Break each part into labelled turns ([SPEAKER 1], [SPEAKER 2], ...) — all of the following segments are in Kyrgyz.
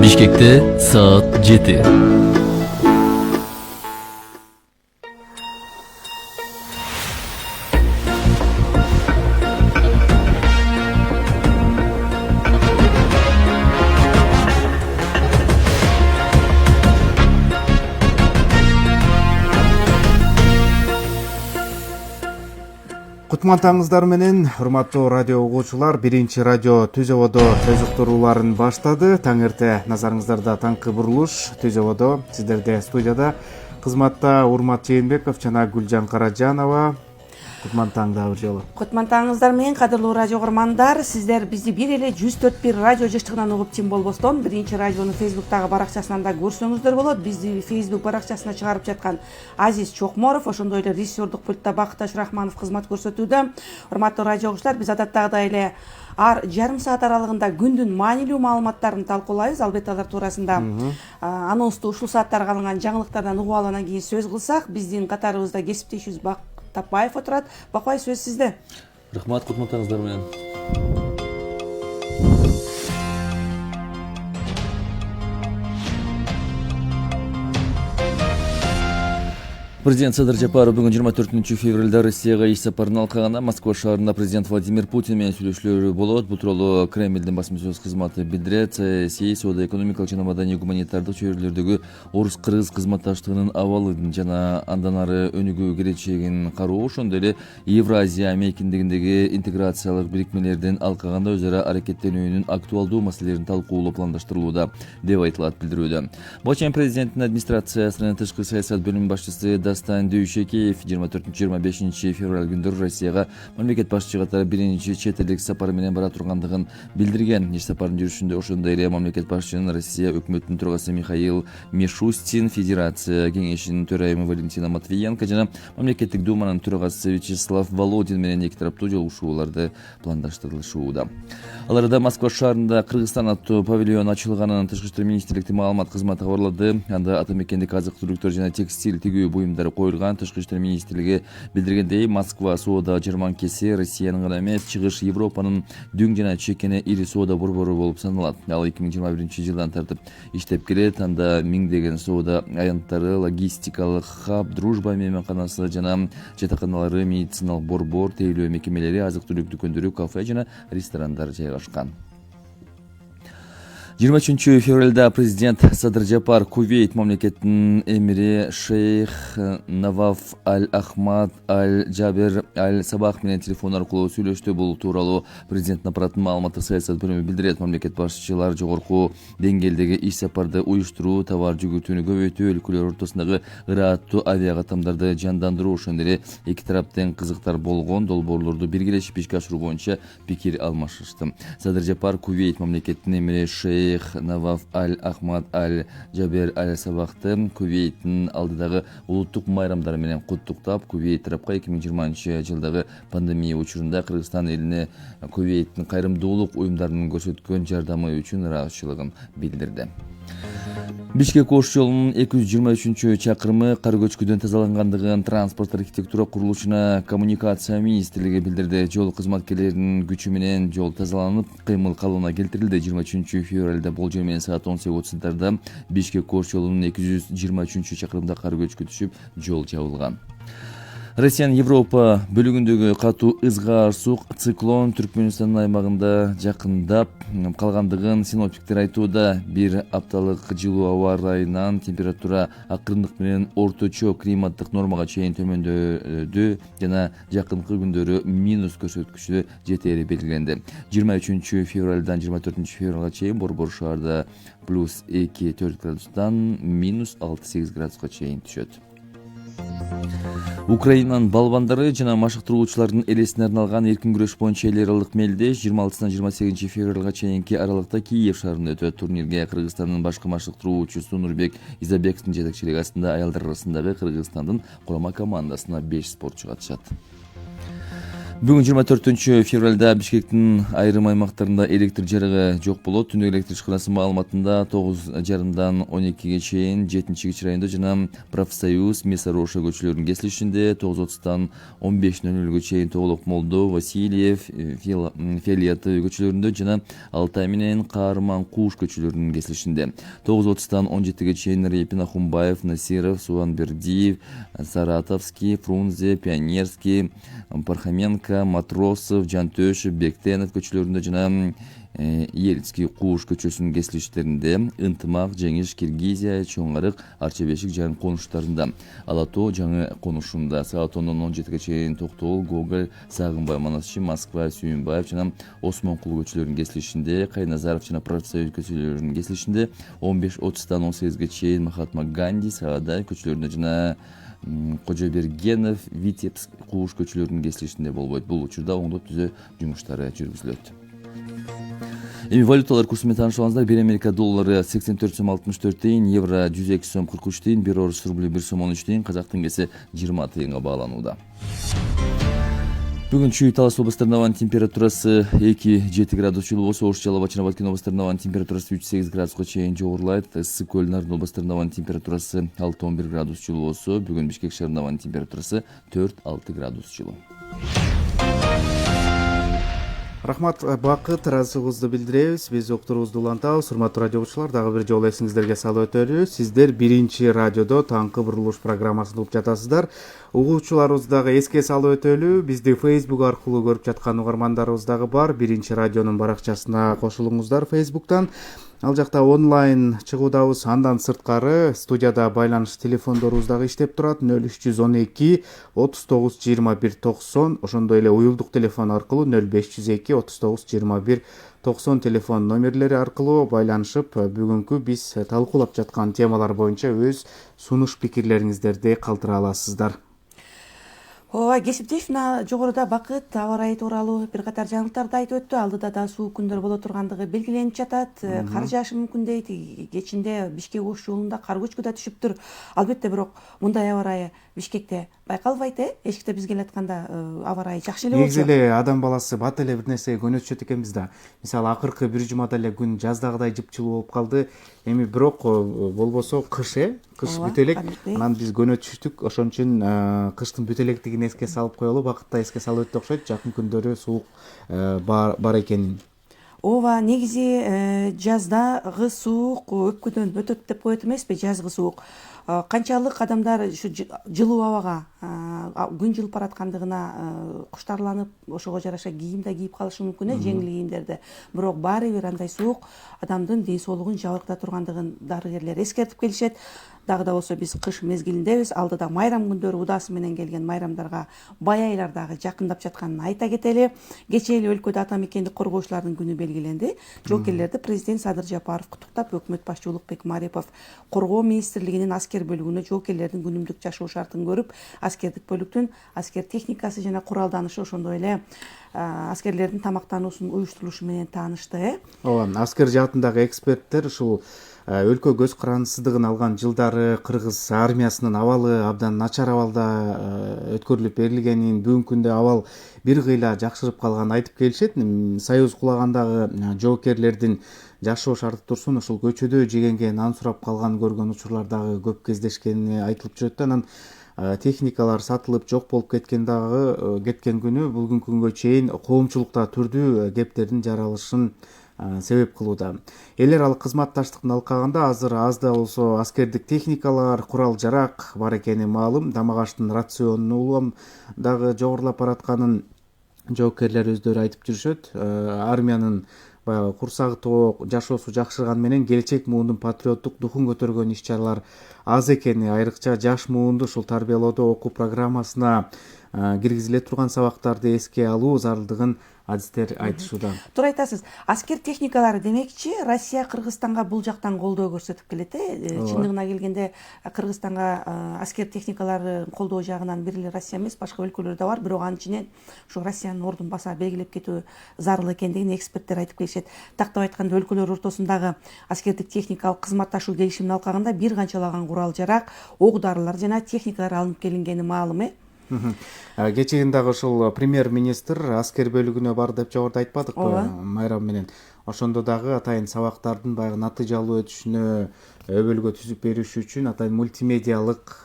[SPEAKER 1] Bişkek'te saat 7.
[SPEAKER 2] Кутмантаңыздар менен урматтуу радио угуучулар, биринчи радио Түз Ободо сөз уктурууларын баштады. Таң эрте назарыңыздарда таңкы бурулуш Түз Ободо, сиздерде студияда кызматта Урмат Жээнбеков жана Гүлжан Каражанова. Кутман таңда бир жолу.
[SPEAKER 3] Кутман таңыңыздар менен кадырлуу радио угармандар, сиздер бизди бир эле 104.1 радио жыштыгынан угуп тим болбостон биринчи радионун Фейсбуктагы баракчасынан да көрсөңүздөр болот. Бизди Фейсбук баракчасына чыгарып жаткан Азиз Чокморов, ошондой эле режиссердук пультта Бакташ Рахманов кызмат көрсөтүүдө. Урматтуу радио угуучулар, биз адаттагыдай эле ар жарым саат аралыгында күндүн маанилүү маалыматтарын талкуулайбыз. Албетте алар туурасында анонсту ушул сааттарга алынган жаңылыктардан угуп алып анан кийин сөз кылсак, биздин катарыбызда кесиптешибиз Тапаев отурат. Бакай, сөз сизде.
[SPEAKER 1] Рахмат, кутмантаңыздар менен. Президент Садыр Жапаров бүгін 24 февральда Россияға иш сапарын алкаганда Москва шаарында президент Владимир Путин менен сүйлөшүүлөр болот. Бул тууралуу Кремлдин басма-сөз кызматы билдирет. Саясий, соода-экономикалык жана маданий гуманитардык чөйрөлөрдөгү орус-кыргыз кызматташтыгынын абалын жана андан ары өнүгүү келечегин кароо, ошондой эле Евразия мейкиндигиндеги интеграциялык бирикмелердин алкаганда өз ара аракеттенүүнүн актуалдуу маселелерин талкуулоо пландаштырылууда деп айтылат билдирүүдө. Башкент президенттин администрациясынын тышкы саясат бөлүмүнүн башчысы Дастан Дүйшекеев 24-25 февраль күндөрү Россияга мамлекет башчысы катары биринчи чет элдик сапары менен бара тургандыгын билдирген. Иш сапардын жүрүшүндө ошондой эле мамлекет башчынын Россия өкмөтүнүн төрагасы Михаил Мишустин, Федерация кеңешинин төрайымы Валентина Матвиенко жана мамлекеттик думанын төрагасы Вячеслав Володин менен эки тараптуу жолугушууларды пландаштырылышууда. Аларда Москва шаарында Кыргызстан аттуу павильон ачылганын Тышкы иштер министрликтин маалымат кызматы кабарлады. Анда атамекендик азык-түлүктөр жана текстиль тигүү буюмдары коюлган. Тышкы иштер министрлиги билдиргендей, Москва соода жарманкеси Россиянын гана эмес, Чыгыш Европанын дүң жана чекене ири соода борбору болуп саналат. Ал 2021 жылдан тартып иштеп келет. Анда миңдеген соода аянттары, логистикалык хаб, дружба мейманканасы жана жатаканалары, медициналык борбор, тейлөө мекемелери, азык-түлүк дүкөндөрү, кафе жана ресторандар жайгашкан. 23 февральда президент Садыр Жапар Кувейт мамлекетинин эмири Шейх Наваф Аль-Ахмад Аль-Джабер Аль-Сабах менен телефон аркылуу сүйлөштү. Бул тууралуу президенттин аппараттын маалыматтык саясат бөлүмү билдирет. Мамлекет башчылары жогорку деңгээлдеги иш сапарды уюштуруу, товар жүгүтүүнү көбөйтүү, өлкөлөр ортосундагы ырааттуу авиакатамдарды жандандыруу, ошондой эле эки тараптын кызыктар болгон долбоорлорду биргелешип ишке ашыруу боюнча пикир алмашышты. Садыр Жапар Кувейт мамлекетинин эмири Шейх Наваф Аль-Ахмад Аль-Джабер Аль-Сабахты Кувейттин алдыдагы улуттук майрамдары менен куттуктап, Кувейт тарапка 2020 жылдагы пандемия учурунда Кыргызстан элине Кувейттин кайрымдуулук уюмдарынын көрсөткөн жардамы үчүн ыраазычылыгын билдирди. Бишкек-Ош жолунун 223 чакырымы кар көчкүдөн тазалангандыгын транспорт, архитектура, курулуш жана коммуникация министрлиги билдирди. Жол кызматкерлеринин күчү менен жол тазаланып, кыймыл калыбына келтирилди. 23 февралда болжол менен саат 18:30 Бишкек-Ош жолунун 223 чакырымда кар көчкү түшүп, жол жабылган. Россиянын Европа бөлүгүндөгү катуу ызгаар сук циклон Түркмөнстандын аймагында жакындап калгандыгын синоптиктер айтууда. Бир апталык жылуу аба ырайынан температура акырындык менен орточо климаттык нормага чейин төмөндөдү жана жакынкы күндөрү минус көрсөткүчү жетери белгиленди. 23 февралдан 24 февралга чейин борбор шаарда плюс 2-4 градустан минус 6-8 градуска чейин түшөт. Украинанын балбандары жана машыктыруучулардын элесине арналган эркин күрөш боюнча эл аралык мелдеш 26-28 февралга чейинки аралыкта Киев шаарында өтөт. Турнирге Кыргызстандын башкы машыктыруучусу Нурбек Изабековдун жетекчилиги астында аялдар арасындагы Кыргызстандын курама командасына 5 спортчу катышат. Бүгүн 24 февралда Бишкектин айрым аймактарында электр жарыгы жок болот. Түндүк электр ишканасы маалыматында 9:30 12-ге чейин 7-кичи райондо жана Профсоюз, Месароша көчөлөрүнүн кесилишинде, 9:30 15:00-ге чейин Тоголок Молдо, Васильев, Фиолетовый көчөлөрүндө жана Алтай менен Каарман Кууш көчөлөрүнүн кесилишинде, 9:30 17-ге чейин Репин, Ахунбаев, Насиров, Суванбердиев, Саратовский, Фрунзе, Пионерский, Пархаменко, Матросов, Жантөшев, Бектенов көчөлөрүндө жана Ельцкий, Кууш көчөсүнүн кесилиштеринде, Ынтымак, Жеңиш, Киргизия, Чоң Арык, Арча-Бешик жаңы конуштарында, Ала Тоо жаңы конушунда саат 10:17-ге чейин Токтогул, Гоголь, Сагынбай, Манасчы, Москва, Сүйүнбаев жана Осмонкул көчөлөрүнүн кесилишинде, Кайназаров жана Профсоюз көчөлөрүнүн кесилишинде, 15:30-дан 18-ге чейин Махатма Ганди, Саадай көчөлөрүндө жана Кожобергенов, Витебск, Кууш көчөлөрүнүн кесилишинде болбойт. Бул учурда оңдоп түзөө жумуштары жүргүзүлөт. Эми валюталар курсу менен таанышып алыңыздар. 1 Америка доллары 84 сом 64 тыйын, евро 102 сом 43 тыйын, 1 орус рубль 1 сом 13 тыйын, казак теңгеси 20 тыйынга бааланууда. Бүгүн Чүй Талас областарында абанын температурасы 2-7 градус жылуу болсо, Ош, Жалал Бачын, Баткен областарында абанын температурасы 3-8 градуска чейин жогорулайт. Ысык Көл, Нарын областарында абанын температурасы 6-11 градус жылуу болсо, бүгүн Бишкек шаарында абанын температурасы 4-6 градус жылуу.
[SPEAKER 2] Рахмат, бакыт, ыраазычылыгыбызды билдиребиз. Биз уктуруубузду улантабыз. Урматтуу радио окуучулар, дагы бир жолу эсиңиздерге салып өтөлү. Сиздер биринчи радиодо таңкы бурулуш программасын угуп жатасыздар. Угуучуларыбыз дагы эске салып өтөлү. Бизди Facebook аркылуу көрүп жаткан угармандарыбыз дагы бар. Биринчи радионун баракчасына кошулуңуздар Facebook'тан. Ал жакта онлайн чыгуудабыз. Андан сырткары студияда байланыш телефондорубуз дагы иштеп турат. 0312 39 21 90. Ошондой эле уюлдук телефон аркылуу 0502 39 21 90 телефон номерлери аркылуу байланышып, бүгүнкү биз талкуулап жаткан темалар боюнча өз сунуш пикирлериңиздерди калтыра аласыздар.
[SPEAKER 3] Ооба, Кесиптешев мына жогоруда Бакыт аба ырайы тууралуу бир катар жаңылыктарды айтып өттү. Алдыда да суук күндөр боло тургандыгы белгиленип жатат. Кар жаашы мүмкүн дейт. Кечинде Бишкек Ош жолунда кар көчкү да түшүптүр. Албетте, бирок мындай аба ырайы Бишкекте байкалбайт, Эшикте биз келатканда аба ырайы жакшы эле болчу.
[SPEAKER 2] Негизи эле адам баласы бат эле бир нерсеге көнөтүшөт экенбиз да. Мисалы, акыркы бир жумада эле күн жаздагыдай жыпчылуу болуп калды. Эми бирок болбосо кыш кыш бүтө элек. Анан биз көнөтүштүк. Ошон үчүн кыштын бүтө электигин эске салып коелу. Бакыт да эске салып өттү окшойт. Жакын күндөрү суук бар экенин.
[SPEAKER 3] Ооба, негизи жаздагы суук өпкөдөн өтөт деп коет эмеспи, жазгы суук. Канчалык адамдар ушу жылуу абага күн жылып бараткандыгына куштарланып, ошого жараша кийим да кийип калышы мүмкүн, жеңил кийимдерди. Бирок баары бир андай суук адамдын ден соолугун жабырката тургандыгын дарыгерлер эскертип келишет. Дагы да болсо биз кыш мезгилиндебиз. Алдыда майрам күндөрү удаасы менен келген майрамдарга бай айлар дагы жакындап жатканын айта кетели. Кечээ эле өлкөдө ата мекенди коргоочулардын күнү белгиленди. Жоокерлерди президент Садыр Жапаров куттуктап, өкмөт башчы Улукбек Марипов коргоо министрлигинин аскер бөлүгүнө жоокерлердин күнүмдүк жашоо шартын көрүп, аскердик бөлүктүн аскер техникасы жана куралданышы, ошондой эле аскерлердин тамактануусунун уюштурулушу менен таанышты.
[SPEAKER 2] Ооба, аскер жаатындагы эксперттер ушул өлкө көз карандысыздыгын алган жылдары кыргыз армиясынын абалы абдан начар абалда өткөрүлүп берилгенин, бүгүнкү күндө абал бир кыйла жакшырып калганын айтып келишет. Союз кулагандагы жоокерлердин жашоо шарты турсун, ушул көчөдө жегенге нан сурап калган көргөн учурлар дагы көп кездешкени айтылып жүрөт. Анан техникалар сатылып жок болуп кеткен күнү бүгүнкү күнгө чейин коомчулукта түрдүү кептердин жаралышын себеп кылууда. Эл аралык кызматташтыктын алкагында азыр аз да болсо аскердик техникалар, курал жарак бар экени маалым. Дамак аштын рационунун улам дагы жогорулап баратканын жоокерлер өздөрү айтып жүрүшөт. Армиянын баягы курсагы тоок, жашоосу жакшырган менен келечек муундун патриоттук духун көтөргөн иш-чаралар аз экени, айрыкча жаш муунду ушул тарбиялоодо окуу программасына киргизиле турган сабактарды эске алуу зарылдыгын адистер айтышууда.
[SPEAKER 3] Туура айтасыз. Аскер техникалары демекчи, Россия Кыргызстанга бул жактан колдоо көрсөтүп келет. Чындыгына келгенде Кыргызстанга аскер техникалары колдоо жагынан бир эле Россия эмес, башка өлкөлөр да бар, бирок анын ичинен ушу Россиянын ордун баса белгилеп кетүү зарыл экендигин эксперттер айтып келишет. Тактап айтканда, өлкөлөр ортосундагы аскердик техникалык кызматташуу келишиминин алкагында бир канчалаган курал жарак, ок дарылар жана техникалар алынып келингени маалым.
[SPEAKER 2] Кечегин дагы ушул премьер-министр аскер бөлүгүнө бар деп жогоруда айтпадыкпы майрам менен. Ошондо дагы атайын сабактардын баягы натыйжалуу өтүшүнө өбөлгө түзүп бериш үчүн атайын мультимедиалык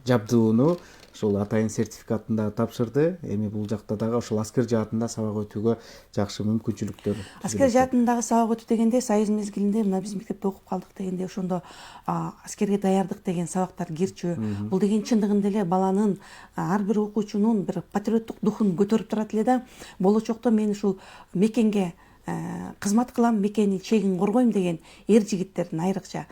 [SPEAKER 2] жабдууну ушул атайын сертификатын да тапшырды. Эми бул жакта дагы ошол аскер жаатында сабак өтүүгө жакшы мүмкүнчүлүктөр.
[SPEAKER 3] Аскер жаатындагы сабак өтүү дегенде союз мезгилинде мына биз мектепте окуп калдык дегенде ошондо аскерге даярдык деген сабактар кирчү. Бул деген чындыгында эле баланын ар бир окуучунун бир патриоттук духун көтөрүп турат эле да. Болочокто мен ушул мекенге кызмат кылам, мекенин чегин коргойм деген эр жигиттердин айрыкча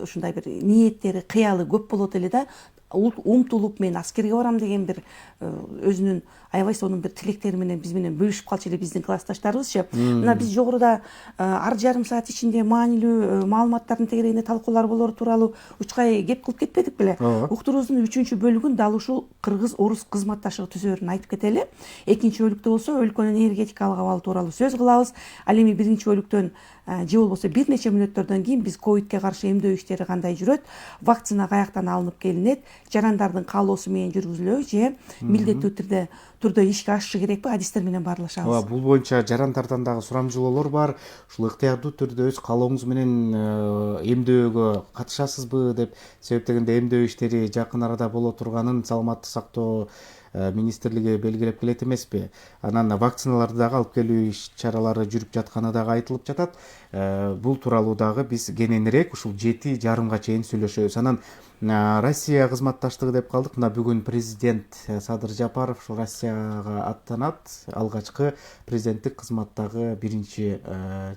[SPEAKER 3] ушундай бир ниеттери, кыялы көп болот эле да. Умтулуп мен аскерге барам деген бир өзүнүн аябай сонун бир тилектери менен биз менен бөлүшүп калчу эле биздин классташтарыбызчы. Мына биз жогоруда ар жарым саат ичинде маанилүү маалыматтардын тегерегинде талкуулар болор тууралуу учкай кеп кылып кетпедик беле? Уктуруубуздун 3-бөлүгүн дал ушул кыргыз-орус кызматташтыгы түзөөрүн айтып кетели. 2-бөлүктө болсо өлкөнүн энергетикалык абалы тууралуу сөз кылабыз. Ал эми 1-бөлүктөн же болбосо бир нече мүнөттөрдөн кийин биз ковидке каршы эмдөө иштери кандай жүрөт, вакцина каяктан алынып келинет, жарандардын каалоосу менен жүргүзүлөбү же милдеттүү түрдө ишке ашышы керекпи, адистер менен баарлашабыз.
[SPEAKER 2] Бул боюнча жарандардан дагы сурамжылоолор бар. Ушул ыктыярдуу түрдө өз каалооңуз менен эмдөөгө катышасызбы деп, себеп дегенде эмдөө иштери жакын арада боло турганын саламаттык сактоо министрлиги белгилеп келет эмеспи? Анан вакциналарды дагы алып келүү иш-чаралары жүрүп жатканы дагы айтылып жатат. Бул тууралуу дагы биз кененирээк ушул 7:30 чейин сүйлөшөбүз. Анан Россия кызматташтыгы деп калдык. Мына бүгүн президент Садыр Жапаров ушул Россияга аттанат. Алгачкы президенттик кызматтагы биринчи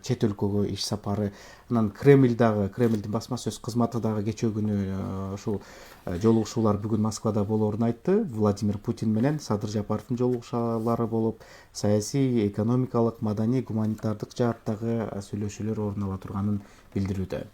[SPEAKER 2] чет өлкөгө иш сапары. Анан Кремлдин басма сөз кызматы дагы кечээ күнү ушул жолугушуулар бүгүн Москвада болоорун айтты. Владимир Путин менен Садыр Жапаровдун жолугушуулары болуп, саясий, экономикалык, маданий, гуманитардык жааттагы сүйлөшүүлөр орун ала турганын билдирүүдө.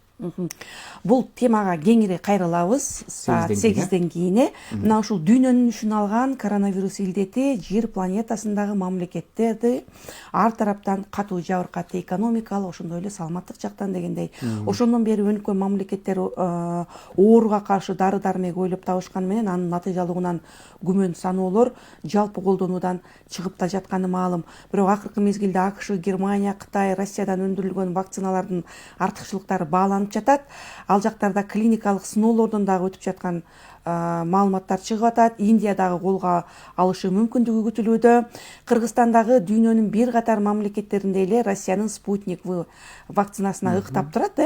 [SPEAKER 3] Бул темага кеңири кайрылабыз саат 8ден кийин. Мына ушул дүйнөнүн ишин алган коронавирус илдети жер планетасындагы мамлекеттерди ар тараптан катуу жабыркатты, экономикалык, ошондой эле саламаттык жактан дегендей. Ошондон бери өнүккөн мамлекеттер ооруга каршы дары-дармек ойлоп табышканы менен анын натыйжалууунан күмөн саноолор жалпы колдонуудан чыгып да жатканы маалым. Бирок акыркы мезгилде АКШ, Германия, Кытай, Россиядан өндүрүлгөн вакциналардын артыкчылыктары бааланып жатат. Ал жактарда клиникалык сыноолордон дагы өтүп жаткан маалыматтар чыгып атат. Индиядагы колго алышы мүмкүндүгү күтүлүүдө. Кыргызстандагы дүйнөнүн бир катар мамлекеттеринде эле Россиянын Спутник В вакцинасына ыктап турат.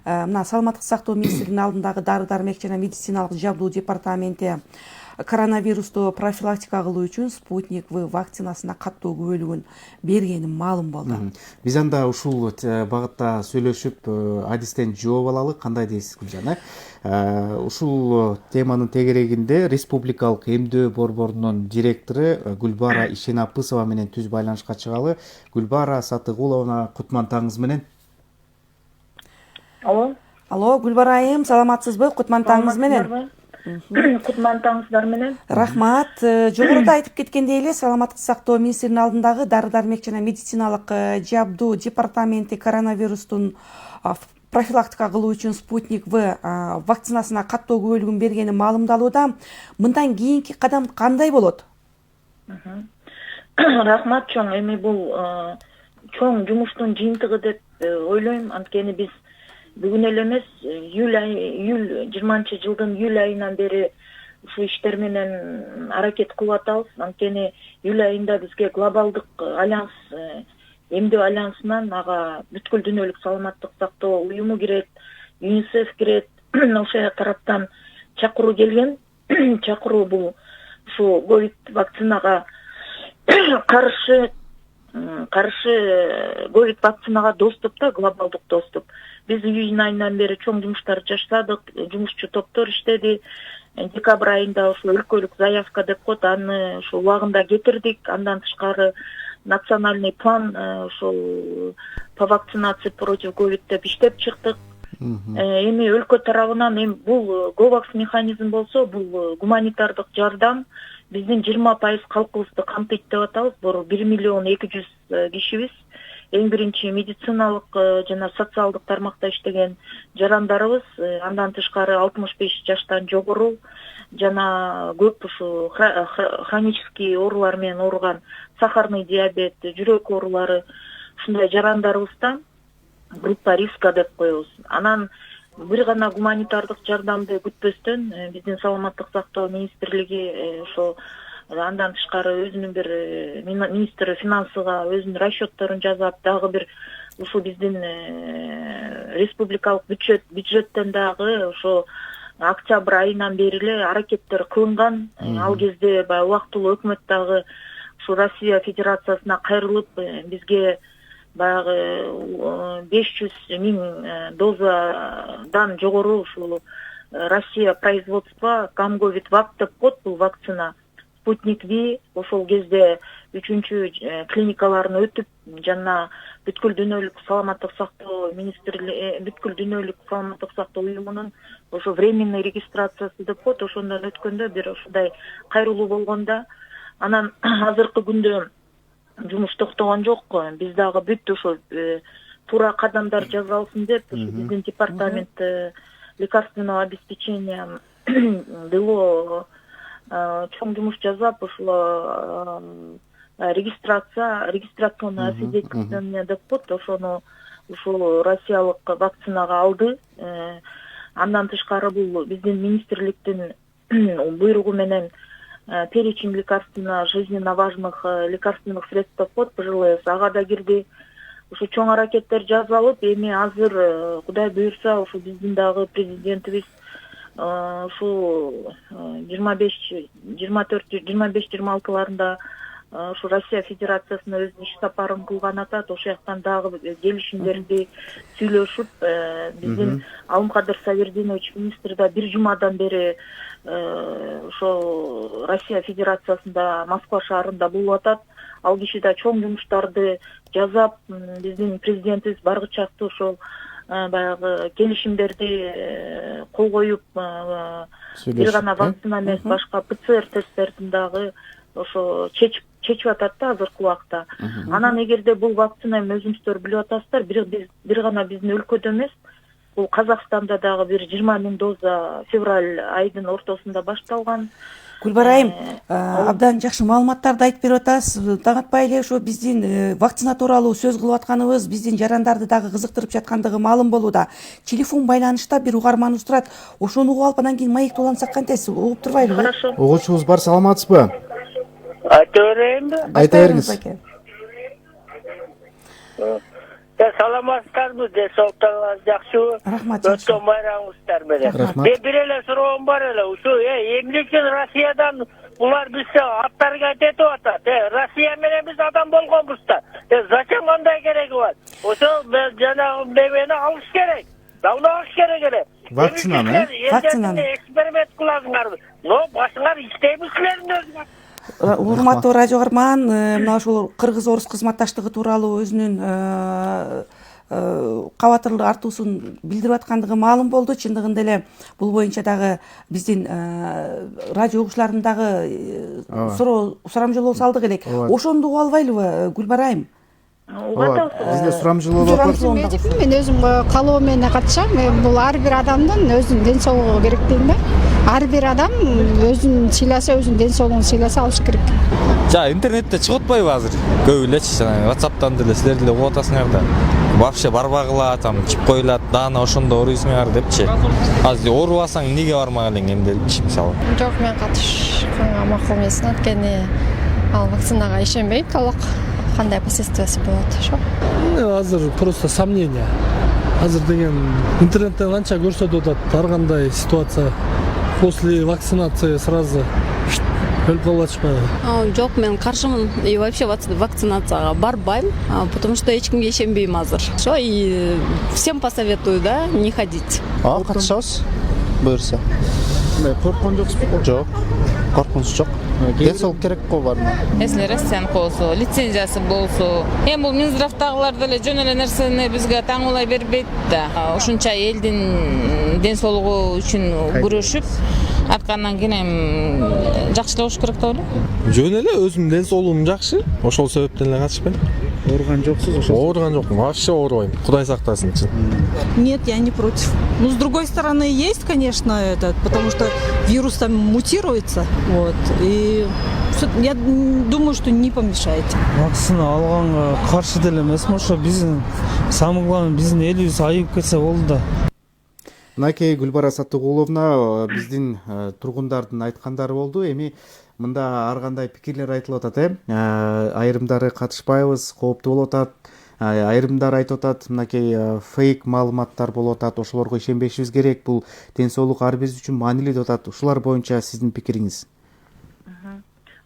[SPEAKER 3] Мына саламаттык сактоо министрлигинин алдындагы дары-дармек жана медициналык жабдуу департаменти коронавирусту профилактика кылуу үчүн Спутник В вакцинасына каттуу күбөлүгүн бергени маалым болду.
[SPEAKER 2] Биз анда ушул багытта сүйлөшүп адистен жооп алалы. Кандай дейсиз Гүлжан? Ушул теманын тегерегинде республикалык эмдөө борборунун директору Гүлбара Ишенапысова менен түз байланышка чыгалы. Гүлбара Сатыгуловна, кутман таңыңыз менен.
[SPEAKER 4] Алло,
[SPEAKER 3] Гүлбара айым, саламатсызбы? Кутман таңыңыз менен.
[SPEAKER 4] Кутман таңыңыздар менен.
[SPEAKER 3] Рахмат. Жогоруда айтып кеткендей эле саламаттык сактоо министринин алдындагы дары-дармек жана медициналык жабдуу департаменти коронавирустун профилактика кылуу үчүн Спутник В вакцинасына каттоо күбөлүгүн бергени маалымдалууда. Мындан кийинки кадам кандай болот?
[SPEAKER 4] Рахмат чоң. Эми бул чоң жумуштун жыйынтыгы деп ойлойм. Анткени биз бүгүн эле эмес, июль 20-жылдын июль айынан бери ушул иштер менен аракет кылып атабыз. Анткени июль айында бизге глобалдык альянс, эмдөө альянсынан ага бүткүл дүйнөлүк саламаттык сактоо уюму кирет, ЮНИСЕФ кирет. Ошол тараптан чакыруу келген. Чакыруу бул ушул ковид вакцинага каршы ковид вакцинага доступ да, глобалдык доступ. Биз июнь айынан бери чоң жумуштар жасадык, жумушчу топтор иштеди. Декабрь айында ушул өлкөлүк заявка деп коет, аны ушул убагында кетирдик. Андан тышкары национальный план ушул по вакцинации против ковид деп иштеп чыктык. Эми өлкө тарабынан эми бул говакс механизм болсо, бул гуманитардык жардам биздин 20% калкыбызды камтыйт деп атабыз. Бул 1 миллион 200 кишибиз. эң биринчи медициналык жана социалдык тармакта иштеген жарандарыбыз, андан тышкары 65 жаштан жогору жана көп ушу хронический оорулар менен ооруган сахарный диабет, жүрөк оорулары ушундай жарандарыбыздан группа риска деп коебуз. Анан бир гана гуманитардык жардамды күтпөстөн биздин саламаттык сактоо министрлиги ошо андан тышкары өзүнүн бир министри финансыга өзүнүн расчетторун жасап, дагы бир ушу биздин республикалык бюджеттен дагы ошо октябрь айынан бери эле аракеттер кылынган. Ал кезде баягы убактылуу өкмөт дагы ушу Россия Федерациясына кайрылып бизге баягы 500 000 дозадан жогору ушул Россия производство Камговид Вак деп коет бул вакцина. Спутник Ви ошол кезде 3-чү клиникаларын өтүп, жана бүткүл дүйнөлүк саламаттык сактоо министрлиги, бүткүл дүйнөлүк саламаттык сактоо уюмунун ошо временный регистрациясы деп коет, ошондон өткөндө бир ушундай кайрылуу болгондо, анан азыркы күндө жумуш токтогон жок. Биз дагы бүт ошо туура кадамдар жасалсын деп, биздин департамент лекарственного обеспечения ДЛО чоң жумуш жасап, ушул регистрационное освидетельствование деп коет, ошону ушул россиялык вакцинага алды. Андан тышкары бул биздин министрликтин буйругу менен перечень лекарственно жизненно важных лекарственных средств деп коет, ПЖЛС, ага да кирди. Ушу чоң аракеттер жасалып, эми азыр Кудай буйрса, ушу биздин дагы президентибиз ушу 25-26 ушу Россия Федерациясына өзүнүн иш сапарын кылган атат. Ошол жактан дагы келишимдерди сүйлөшүп, биздин Алымкадыр Сабирдинович министр да бир жумадан бери ошо Россия Федерациясында Москва шаарында болуп атат. Ал киши да чоң жумуштарды жасап, биздин президентибиз баргычакты ошол баягы келишимдерди кол коюп, бир гана вакцина эмес, башка ПЦР тесттердин дагы ошо чечип атат да азыркы убакта. Анан эгерде бул вакцина өзүңүздөр билип атасыздар, бир гана биздин өлкөдө эмес, бул Казакстанда дагы бир 20 000 доза февраль айдын ортосунда башталган.
[SPEAKER 3] Гүлбар айым, абдан жакшы маалыматтарды айтып берип атасыз. Таңатпай эле ошо биздин вакцина тууралуу сөз кылып атканыбыз биздин жарандарды дагы кызыктырып жаткандыгы маалым болууда. Телефон байланышта бир угарманыбыз турат. Ошону угуп алып анан кийин маекти улантсак кантесиз? Угуп турбайлыбы?
[SPEAKER 4] Хорошо.
[SPEAKER 2] Угуучубуз бар, саламатсызбы?
[SPEAKER 5] Айта берейинби?
[SPEAKER 2] Айта бериңиз.
[SPEAKER 5] Саламатсыздарбы? Денсаулыктарыңыз жакшыбы?
[SPEAKER 3] Рахмат.
[SPEAKER 5] Өтө майраңыздар менен. Бир эле суроом бар эле. Ушу эмне үчүн Россиядан булар бизге аттарга айтып атат? Россия менен биз адам болгонбуз да. Зачем андай кереги бар? Ошо жанагы бебени алыш керек. Давно алыш керек эле.
[SPEAKER 2] Вакцинаны?
[SPEAKER 3] Вакцинаны
[SPEAKER 5] эксперимент кыласыңар. Но башыңар иштейби силердин өзүңөр?
[SPEAKER 3] Урматтуу радио көрөрман, мына ушул кыргыз-орус кызматташтыгы тууралуу өзүнүн кабатырлык артуусун билдирип аткандыгы маалым болду. Чындыгында эле бул боюнча дагы биздин радио угуучулардын дагы сурамжылоо салдык элек. Ошондо угуп албайлыбы, Гүлбар айым?
[SPEAKER 2] Ооба, бизде сурамжылоо бар.
[SPEAKER 6] Мен өзүм калоо менен катышам. Бул ар бир адамдын өзүнүн ден соолугу керек дейм да. Ар бир адам өзүн сыйласа, өзүнүн ден соолугун сыйласа алыш керек.
[SPEAKER 7] Интернетте чыгып атпайбы азыр? Көп элечи, жана WhatsApp'тан деле силер деле угуп атасыңар да. Вообще барбагыла, там чип коюлат, даана ошондо ооруйсуңар депчи. Азыр оорубасаң эмнеге бармак элең эмделипчи мисалы?
[SPEAKER 6] Жок, мен катышканга макул эмес, анткени ал вакцинага ишенбейт, толук кандай последствиясы болот, ошо.
[SPEAKER 8] Азыр просто сомнение. Азыр деген интернеттен канча көрсөтүп атат, ар кандай ситуация. После вакцинации сразу өлүп калачпы?
[SPEAKER 9] Жок, мен каршымын. И вообще вакцинацияга барбайм, потому что эч кимге ишенбейм азыр. Ошо и всем посоветую, да, не ходить.
[SPEAKER 10] Катышабыз, буюрса.
[SPEAKER 2] Корккон жоксузбу?
[SPEAKER 10] Жок, коркунуч жок. Ден соолук керек го бармы?
[SPEAKER 11] Если Россияны болсо, лицензиясы болсо, эми бул Минздравдагылар деле жөн эле нерсени бизге таңуулай бербейт да. Ушунча элдин ден соолугу үчүн күрөшүп аткандан кийин эми жакшылап болуш керек деп ойлойм.
[SPEAKER 7] Жөн эле өзүмдүн ден соолугум жакшы, ошол себептен эле катышпайм.
[SPEAKER 2] Ооруган жоксуз ошо?
[SPEAKER 7] Ооруган жокмун, вообще оорубайм. Кудай сактасын чын.
[SPEAKER 12] Нет, я не против. Ну, с другой стороны, есть, конечно, потому что вирус там мутируется, вот, и я думаю, что не помешаете.
[SPEAKER 8] Вакцина алганга каршы деле эмесмин, ошо биздин самый главный биздин элибиз айып кетсе болду да.
[SPEAKER 2] Мынакей Гүлбара Саттыгуловна биздин тургундардын айткандары болду. Эми мында ар кандай пикирлер айтылып атат, айрымдары катышпайбыз, кооптуу болуп атат. Айрымдар айтып атат, мынакей фейк маалыматтар болуп атат, ошолорго ишенбешибиз керек. Бул ден соолук ар бириз үчүн маанилүү деп атат. Ушулар боюнча сиздин пикириңиз?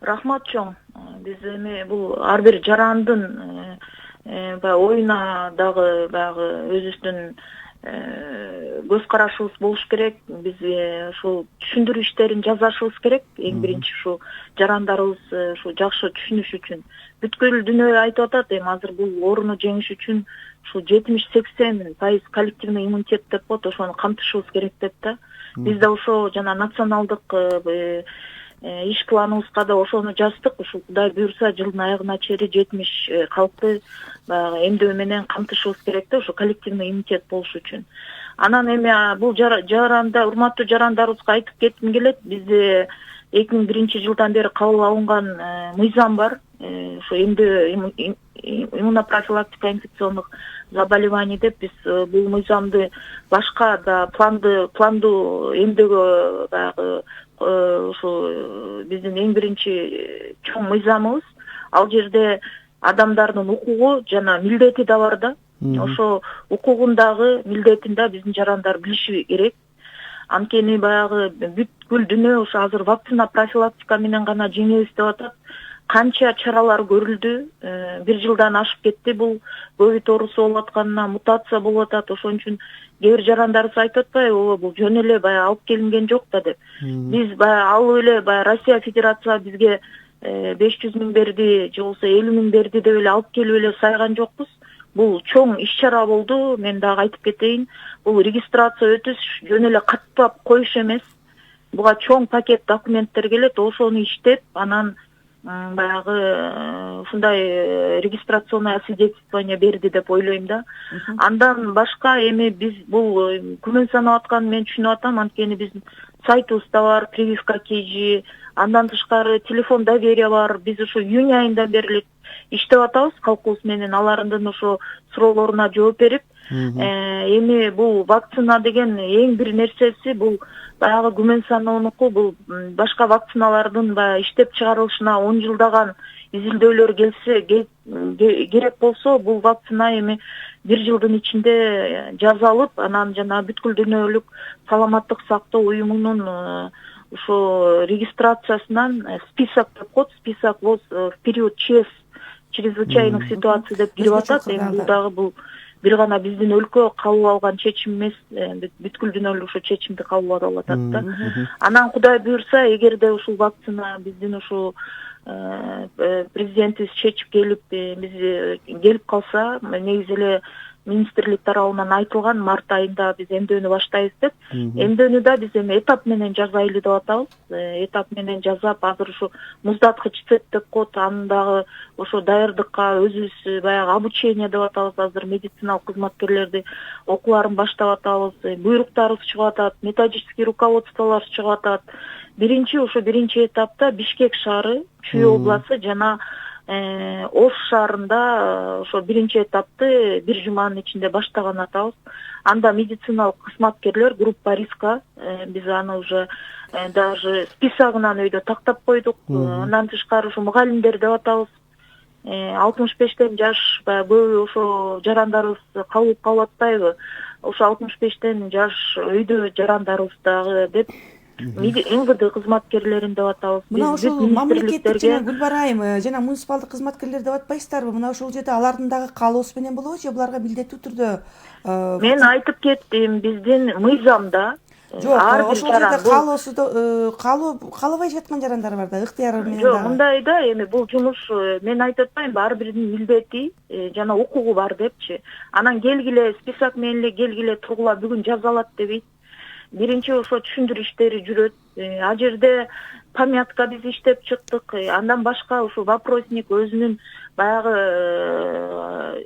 [SPEAKER 4] Рахмат чоң. Биз эми бул ар бир жарандын оюна дагы баягы өзүбүздүн көз карашыбыз болуш керек. Биз ушул түшүндүрүү иштерин жасашыбыз керек. Эң биринчи ушу жарандарыбыз ушу жакшы түшүнүш үчүн. Бүткүл дүйнө айтып атат, эми азыр бул ооруну жеңиш үчүн ушу 70-80% коллективный иммунитет деп коет, ошону камтышыбыз керек деп да. Биз да ошо жана националдык иш планыбызга да ошону жаздык. Ушу Кудай буйрса жылдын аягына чейин 70 калкты баягы эмдөө менен камтышыбыз керек да, ошо коллективный иммунитет болуш үчүн. Анан эми бул жаранда, урматтуу жарандарыбызга айтып кетким келет. Бизде 2001 жылдан бери кабыл алынган мыйзам бар. Ошо эмдөө иммунопрофилактика инфекционных заболеваний деп биз бул мыйзамды башка да пландуу эмдөөгө баягы ошо биздин эң биринчи чоң мыйзамыбыз. Ал жерде адамдардын укугу жана милдети да бар да. Ошо укугун дагы милдетин да биздин жарандар билиши керек. Анткени баягы бүткүл дүйнө ошо азыр вакцина профилактика менен гана жеңебиз деп атат. Канча чаралар көрүлдү, 1 жылдан ашып кетти бул ковид оорусу болуп атканына, мутация болуп атат. Ошон үчүн кээ бир жарандарыбыз айтып атпайбы, бул жөн эле баягы алып келинген жок да деп. Биз баягы алып эле баягы Россия Федерация бизге 500 000 берди, же болбосо 50 000 берди деп эле алып келип эле сайган жокпуз. Бул чоң иш-чара болду. Мен дагы айтып кетейин, бул регистрация өтүш жөн эле каттап коюш эмес. Буга чоң пакет документтер келет, ошону иштеп, анан баягы ушундай регистрационное освидетельствование берди деп ойлойм да. Андан башка эми биз бул күмөн санап атканын мен түшүнүп атам, анткени биздин сайтыбызда бар, прививка KG, андан тышкары телефон доверия бар. Биз ушу июнь айынан бери иштеп атабыз калкыбыз менен, алардын ошо суроолоруна жооп берип. Эми бул вакцина деген эң бир нерсеси бул баягы күмөн саноонуку, бул башка вакциналардын баягы иштеп чыгарылышына 10 жылдаган изилдөөлөр келсе керек болсо, бул вакцина эми 1 жылдын ичинде жасалып, анан жана бүткүл дүйнөлүк саламаттык сактоо уюмунун ошо регистрациясынан список деп коет, список воз в период чрезвычайных ситуаций деп кирип атат. Эми бул дагы бул бир гана биздин өлкө кабыл алган чечим эмес, бүткүл дүйнөлүк ошо чечимди кабыл алып атат да. Анан Кудай буйрса, эгерде ушул вакцина биздин ушул президентибиз чечип келип, биз келип калса, негизи эле министрлик тарабынан айтылган март айында биз эмдөөнү баштайбыз деп. Эмдөөнү да биз эми этап менен жасайлы деп атабыз. Этап менен жасап, азыр ушу муздаткыч цеп деп коет, анын дагы ошо даярдыкка өзүбүз баягы обучение деп атабыз. Азыр медициналык кызматкерлерди окууларын баштап атабыз. Буйруктарыбыз чыгып атат, методический руководстволор чыгып атат. Биринчи этапта Бишкек шаары, Чүй областы жана Ош шаарында ошо биринчи этапты 1 жуманын ичинде баштаган атабыз. Анда медициналык кызматкерлер группа риска, биз аны уже даже списогунан өйдө тактап койдук. Андан тышкары ушу мугалимдер деп атабыз. 65тен жаш көбү ошо жарандарыбыз калып атпайбы? Ошо 65тен жаш өйдө жарандарыбыз дагы деп МВД кызматкерлерин деп атабыз.
[SPEAKER 3] Мына ушул мамлекеттик жана Гүлбара айым жана муниципалдык кызматкерлер деп атпайсыздарбы? Мына ушул жерде алардын дагы каалоосу менен болобу же буларга милдеттүү түрдө?
[SPEAKER 4] Мен айтып кеттим, биздин мыйзамда
[SPEAKER 3] жок, ошол жерде каалоосу каалабай жаткан жарандар бар да, ыктыяры менен дагы.
[SPEAKER 4] Жок, мындай да, эми бул жумуш мен айтып атпайм, ар биринин милдети жана укугу бар депчи. Анан келгиле список менен эле келгиле тургула бүгүн жазалат дебейт. Биринчи ошо түшүндүрүү иштери жүрөт. А жерде памятка биз иштеп чыктык. Андан башка ушу вопросник өзүнүн баягы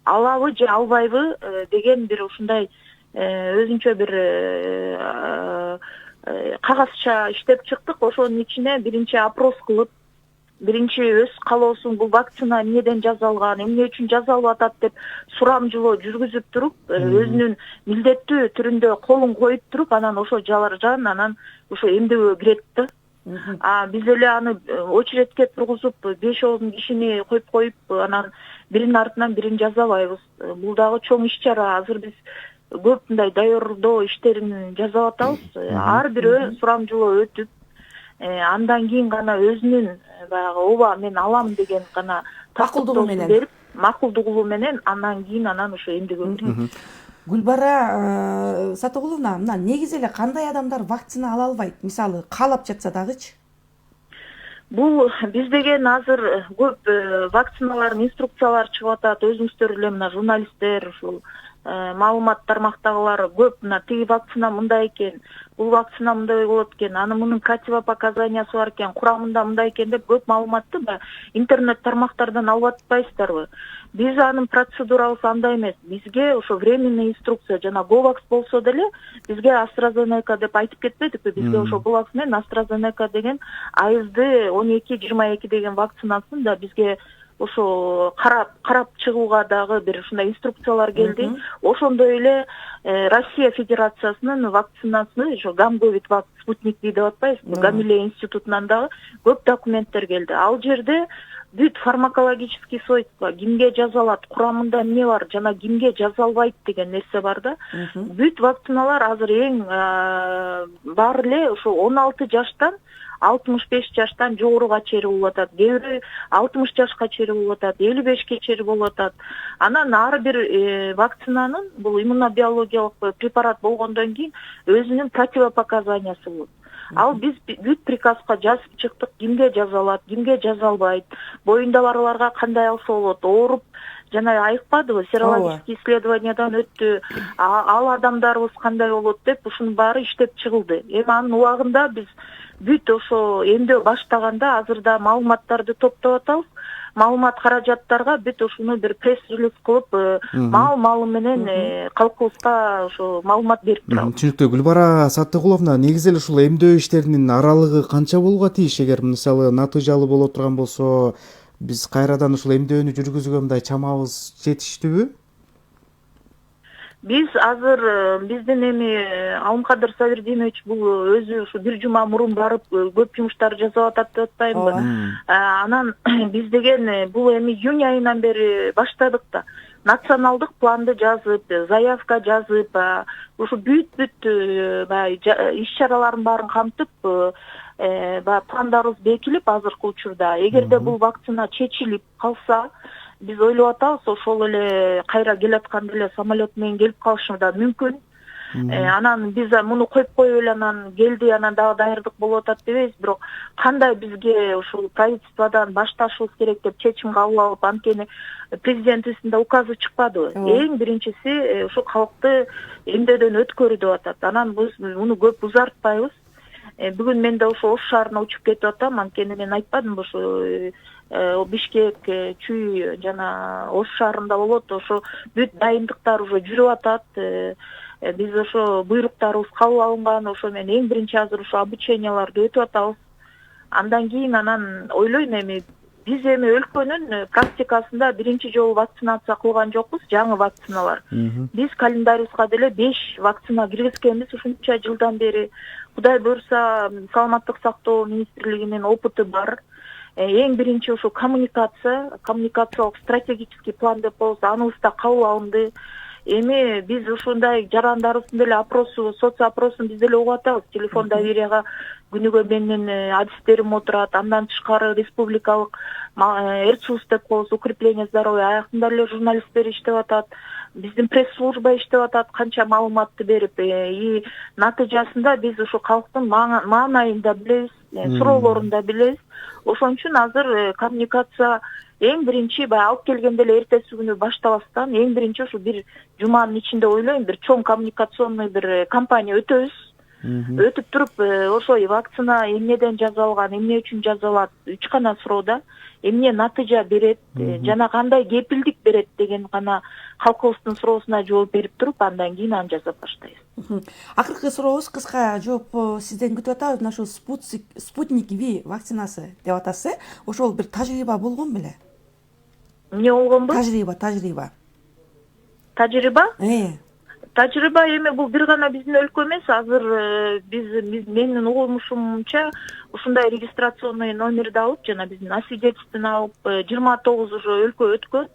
[SPEAKER 4] алабы же албайбы деген бир ушундай өзүнчө бир кагазча иштеп чыктык. Ошонун ичине биринчи опрос кылып, биринчи өз калоосун бул вакцина эмнеден жасалган, эмне үчүн жасалып атат деп сурамжылоо жүргүзүп туруп, өзүнүн милдеттүү түрүндө колун коюп туруп, анан ошо жаран, анан ошо эмдебөө кирет да. Биз эле аны очередке тургузуп 5-10 кишини коюп, анан биринин артынан бирин жасабайбыз. Бул дагы чоң иш чара. Азыр биз көп мындай даярдоо иштерин жасап атабыз. Ар бирөө сурамжылоо өтүп, андан кийин гана өзүнүн баягы ооба мен алам деген гана макулдугу менен андан кийин ошо эмдегөө.
[SPEAKER 3] Гүлбара Сатыгуловна, мына негизи эле кандай адамдар вакцина ала албайт? Мисалы, каалап жатса дагычы?
[SPEAKER 4] Бул биз деген азыр көп вакциналардын инструкциялары чыгып атат. Өзүңүздөр эле мына журналисттер, ушул маалымат тармактагылар көп мына тиги вакцина мындай экен, бул вакцина мындай болот экен, анын мунун противопоказаниясы бар экен, курамында мындай экен деп көп маалыматты интернет тармактардан алып атпайсыздарбы? Биз анын процедурабыз андай эмес. Бизге ошо временный инструкция, жана Говакс болсо деле бизге AstraZeneca деп айтып кетпедикпи? Бизге ошо Говакс менен AstraZeneca деген AZD 12-22 деген вакцинасын да бизге ошо карап чыгууга дагы бир ушундай инструкциялар келди. Ошондой эле Россия Федерациясынын вакцинасы, ошо Гамговид Спутник деп атпайбызбы? Гамилея институтунан дагы көп документтер келди. Ал жерде бүт фармакологический свойства, кимге жасалат, курамында эмне бар, жана кимге жасалбайт деген нерсе бар да. Бүт вакциналар азыр эң баары эле ошо 16 жаштан 65 жаштан жогоруга чейин болуп атат. Кээ 60 жашка чейин болуп атат, 55ке чейин болуп атат. Анан ар бир вакцинанын бул иммунобиологиялык препарат болгондон кийин өзүнүн противопоказаниясы болот. Ал биз бүт приказга жазып чыктык, кимге жасалат, кимге жасалбайт, боюнда барларга кандай алса болот, ооруп жана айыкпадыбы, серологический исследованиядан өттү, ал адамдарыбыз кандай болот деп ушунун баары иштеп чыгылды. Эми анын убагында биз бүт ошо эмдөө баштаганда азырда маалыматтарды топтоп атабыз. Маалымат каражаттарга бүт ушуну бир пресс-релиз кылып, маал менен калкыбызга ошо маалымат берип турабыз.
[SPEAKER 2] Түшүнүктүү. Гүлбара Саттыгуловна, негизи эле ушул эмдөө иштеринин аралыгы канча болууга тийиш? Эгер мисалы натыйжалуу боло турган болсо, биз кайрадан ушул эмдөөнү жүргүзүүгө мындай чамабыз жетиштүүбү?
[SPEAKER 4] Биз азыр биздин Алымкадыр Сабирдинович бул өзү ушу бир жума мурун барып көп жумуштар жасап атат деп атпаймынбы. Анан биз деген бул июнь айынан бери баштадык да. Националдык планды жазып, заявка жазып, ушу бүт иш-чаралардын баарын камтып, пландарыбыз бекилип азыркы учурда. Эгерде бул вакцина чечилип калса, биз ойлоп атабыз, ошол эле кайра келатканда эле самолет менен келип калышы да мүмкүн. Анан биз муну коюп коюп эле анан келди, анан дагы даярдык болуп атат дебейбиз, бирок кандай бизге ушул правительстводан башташыбыз керек деп чечим кабыл алып, анткени президентибиздин да указы чыкпадыбы. Эң биринчиси ушу калкты эмдөөдөн өткөрүү деп атат. Анан биз муну көп узартпайбыз. Бүгүн мен да ошо Ош шаарына учуп кетип атам, анткени мен айтпадымбы ошо Бишкек, Чүй жана Ош шаарында болот, ошо бүт дайындыктар уже жүрүп атат. Биз ошо буйруктарыбыз кабыл алынган, ошо менен эң биринчи азыр ошо обученияларды өтүп атабыз. Андан кийин анан ойлойм биз өлкөнүн практикасында биринчи жолу вакцинация кылган жокпуз, жаңы вакциналар. Биз календарыбызга деле 5 вакцина киргизгенбиз ушунча жылдан бери. Кудай буйрса, саламаттык сактоо министрлигинин опыты бар. Эң биринчи ушу коммуникациялык стратегический план деп болсо, аныбыз да кабыл алынды. Эми биз ушундай жарандарыбыздын деле соцопросун биз деле угуп атабыз. Телефон доверияга күнүгө менин адистерим отурат. Андан тышкары республикалык РСУС деп коебуз, укрепление здоровья аягында эле журналисттер иштеп атат. Биздин пресс-служба иштеп атат, канча маалыматты берип, натыйжасында биз ушу калктын маанайын да билебиз, суроолорун да билебиз. Ошон үчүн азыр коммуникация эң биринчи алып келгенде эле эртеси күнү баштабастан эң биринчи ушу бир жуманын ичинде ойлойм, бир чоң коммуникационный бир кампания өтөбүз. өтүп туруп ошо вакцина эмнеден жасалган, эмне үчүн жасалат, 3 гана суроо да, эмне натыйжа берет жана кандай кепилдик берет деген гана халкыбыздын суроосуна жооп берип туруп, андан кийин аны жасап баштайбыз.
[SPEAKER 3] Акыркы сурообуз кыска жооп сизден күтүп атабыз. Мына ушул спутник V вакцинасы деп атасыз. Ошол бир тажрыйба болгон беле?
[SPEAKER 4] Эмне болгонбу?
[SPEAKER 3] Тажрыйба.
[SPEAKER 4] Тажрыйба эми бул бир гана биздин өлкө эмес. Азыр менин угумушумча ушундай регистрационный номерди алып, жана биздин освидетельствону алып 29 уже өлкө өткөн.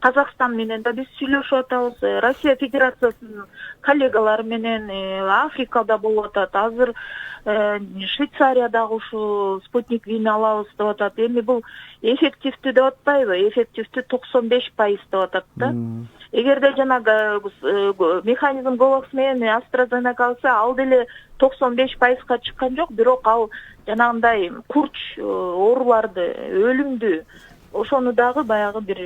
[SPEAKER 4] Казакстан менен да биз сүйлөшүп атабыз. Россия Федерациясынын коллегалары менен Африкада болуп атат. Азыр Швейцариядагы ушу спутник Вини алабыз деп атат. Эми бул эффективдүү деп атпайбы? Эффективдүү 95% деп атат да. Эгерде жанагы механизм Govaks менен AstraZeneca алса, ал деле 95%га чыккан жок, бирок ал жанагындай курч ооруларды, өлүмдү ошону дагы баягы бир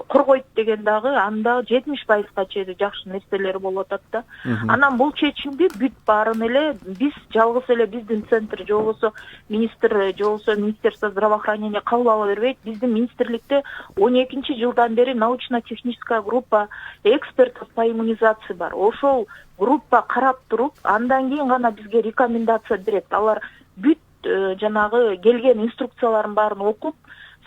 [SPEAKER 4] коргойт деген дагы анда 70%га чейин жакшы нерселери болуп атат да. Анан бул чечимди бүт баарын эле биз жалгыз эле биздин центр же болбосо Министерство здравоохранения кабыл ала бербейт. Биздин министрликте 12-жылдан бери научно-техническая группа экспертов по иммунизации бар. Ошол группа карап туруп, андан кийин гана бизге рекомендация берет. Алар бүт жанагы келген инструкцияларын баарын окуп,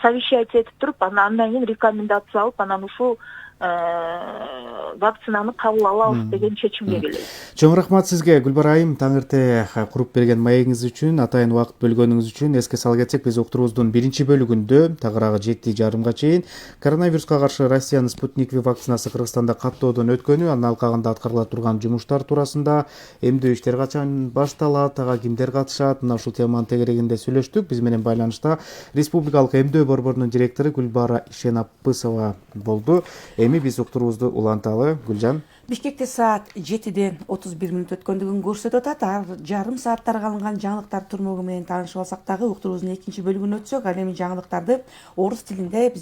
[SPEAKER 4] совещать этип туруп, андан кийин рекомендация алып, анан ушул вакцинаны кабыл алабыз деген чечимге келебиз.
[SPEAKER 2] Чоң рахмат сизге, Гүлбар айым, таң эрте куруп берген маегиңиз үчүн, атайын убакыт бөлгөнүңүз үчүн. Эске сала кетсек, биз уктуруубуздун 1-бөлүгүндө тагыраагы 7:30 чейин коронавируска каршы Россиянын Спутник V вакцинасы Кыргызстанда каттоодон өткөнү, анын алкагында аткарыла турган жумуштар туурасында, эмдөө иштер качан башталат, ага кимдер катышат, мына ушул теманын тегерегинде сүйлөштүк. Биз менен байланышта Республикалык эмдөө борборунун директору Гүлбара Ишенапысова болду. Эми биз уктуруубузду уланталы. Гүлжан.
[SPEAKER 3] Бишкекте саат 7:31 өткөндүгүн көрсөтүп атат. Ар жарым сааттарга алынган жаңылыктар турмугу менен таанышып алсак дагы уктуруубуздун 2-бөлүгүнө өтсөк, ал эми жаңылыктарды орус тилинде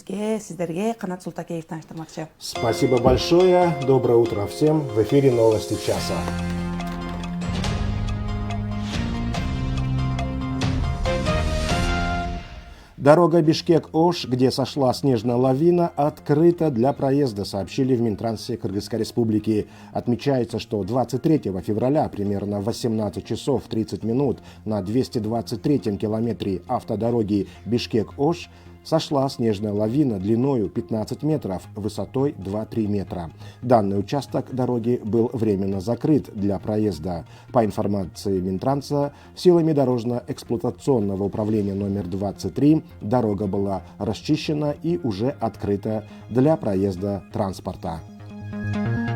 [SPEAKER 3] сиздерге Канат Султакеев тааныштырмакчы.
[SPEAKER 13] Спасибо большое. Доброе утро всем. В эфире новости часа. Дорога Бишкек-Ош, где сошла снежная лавина, открыта для проезда, сообщили в Минтрансе Кыргызской Республики. Отмечается, что 23 февраля примерно в 18 часов 30 минут на 223-м километре автодороги Бишкек-Ош сошла снежная лавина длиною 15 метров, высотой 2-3 метра. Данный участок дороги был временно закрыт для проезда. По информации Минтранса, силами дорожно-эксплуатационного управления номер 23 дорога была расчищена и уже открыта для проезда транспорта.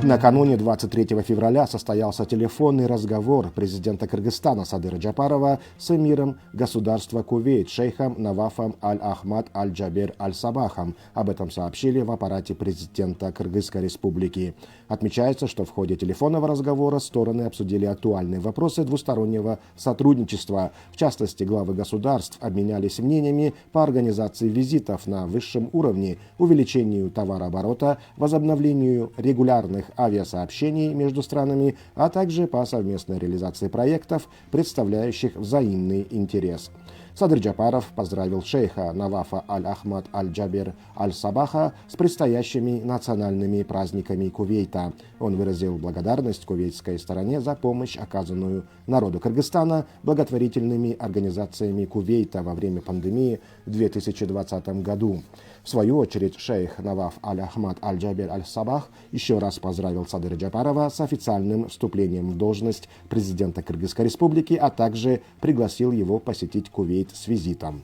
[SPEAKER 13] Накануне 23 февраля состоялся телефонный разговор президента Кыргызстана Садыра Джапарова с эмиром государства Кувейт шейхом Навафом Аль-Ахмад Аль-Джабер Аль-Сабахом. Об этом сообщили в аппарате президента Кыргызской Республики. Отмечается, что в ходе телефонного разговора стороны обсудили актуальные вопросы двустороннего сотрудничества. В частности, главы государств обменялись мнениями по организации визитов на высшем уровне, увеличению товарооборота, возобновлению регулярных авиасообщений между странами, а также по совместной реализации проектов, представляющих взаимный интерес. Садыр Джапаров поздравил шейха Навафа Аль-Ахмад Аль-Джабер Аль-Сабаха с предстоящими национальными праздниками Кувейта. Он выразил благодарность кувейтской стороне за помощь, оказанную народу Кыргызстана благотворительными организациями Кувейта во время пандемии в 2020 году. В свою очередь, шейх Наваф Аль-Ахмад Аль-Джабер Аль-Сабах еще раз поздравил Садыра Джапарова с официальным вступлением в должность президента Кыргызской Республики, а также пригласил его посетить Кувейт с визитом.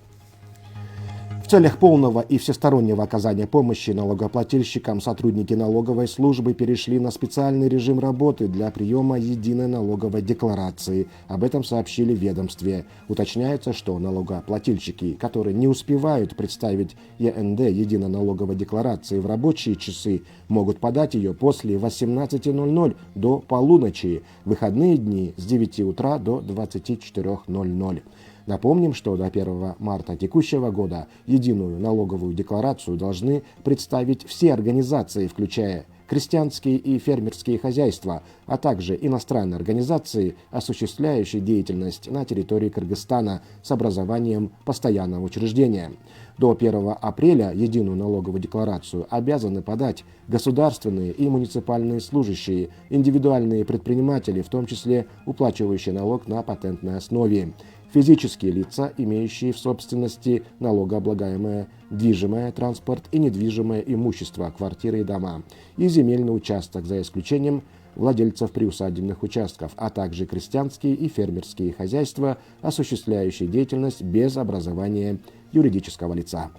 [SPEAKER 13] В целях полного и всестороннего оказания помощи налогоплательщикам сотрудники налоговой службы перешли на специальный режим работы для приема единой налоговой декларации. Об этом сообщили в ведомстве. Уточняется, что налогоплательщики, которые не успевают представить ЕНД единой налоговой декларации в рабочие часы, могут подать ее после 18:00 до полуночи, в выходные дни с 9 утра до 24:00. Напомним, что до 1 марта текущего года единую налоговую декларацию должны представить все организации, включая крестьянские и фермерские хозяйства, а также иностранные организации, осуществляющие деятельность на территории Кыргызстана с образованием постоянного учреждения. До 1 апреля единую налоговую декларацию обязаны подать государственные и муниципальные служащие, индивидуальные предприниматели, в том числе уплачивающие налог на патентной основе, физические лица, имеющие в собственности налогооблагаемое движимое транспорт и недвижимое имущество, квартиры и дома, и земельный участок, за исключением владельцев приусадебных участков, а также крестьянские и фермерские хозяйства, осуществляющие деятельность без образования юридического лица.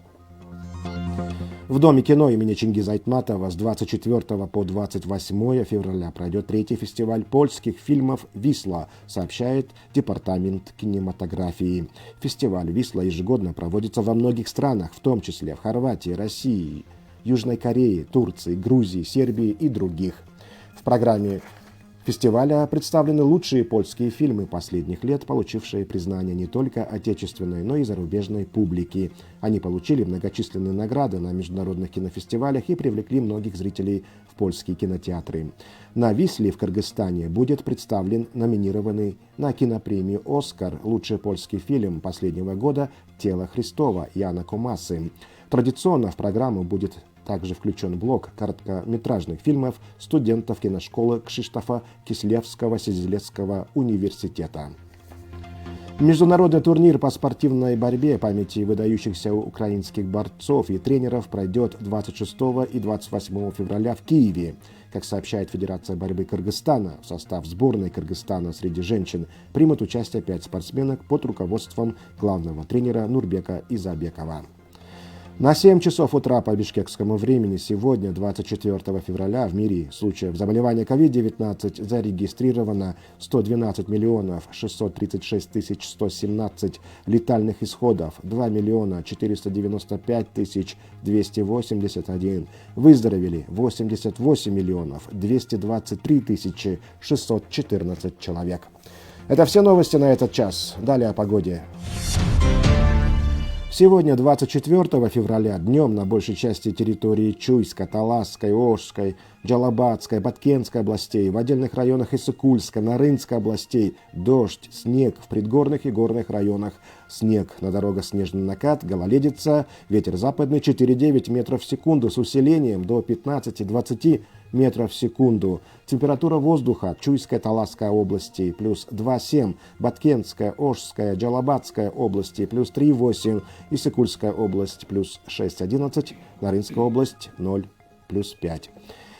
[SPEAKER 13] В Доме кино имени Чингиза Айтматова с 24 по 28 февраля пройдет 3-й фестиваль польских фильмов «Висла», сообщает Департамент кинематографии. Фестиваль «Висла» ежегодно проводится во многих странах, в том числе в Хорватии, России, Южной Корее, Турции, Грузии, Сербии и других. В программе фестиваля представлены лучшие польские фильмы последних лет, получившие признание не только отечественной, но и зарубежной публики. Они получили многочисленные награды на международных кинофестивалях и привлекли многих зрителей в польские кинотеатры. На «Висле» в Кыргызстане будет представлен номинированный на кинопремию «Оскар» лучший польский фильм последнего года «Тело Христово» Яна Комасы. Традиционно в программу будет также включен блок короткометражных фильмов студентов киношколы Кшиштофа Кислевского Сизилецкого университета. Международный турнир по спортивной борьбе памяти выдающихся украинских борцов и тренеров пройдет 26 и 28 февраля в Киеве. Как сообщает Федерация борьбы Кыргызстана, в состав сборной Кыргызстана среди женщин примут участие 5 спортсменок под руководством главного тренера Нурбека Изабекова. На 7 часов утра по бишкекскому времени сегодня, 24 февраля, в мире случаев заболевания COVID-19 зарегистрировано 112 миллионов 636 тысяч 117 летальных исходов, 2 миллиона 495 тысяч 281. Выздоровели 88 миллионов 223 тысячи 614 человек. Это все новости на этот час. Далее о погоде. Сегодня, 24 февраля, днем на большей части территории Чуйской, Таласской, Ошской, Джалабадской, Баткенской областей, в отдельных районах Иссыкульской, Нарынской областей дождь, снег в предгорных и горных районах, снег на дорогах снежный накат, гололедица, ветер западный 4,9 метров в секунду с усилением до 15-20 метров в секунду. Температура воздуха Чуйская, Таласская области плюс 2,7, Баткенская, Ошская, Джалабадская области плюс 3,8, Иссыкульская область плюс 6,11, Нарынская область 0 плюс 5.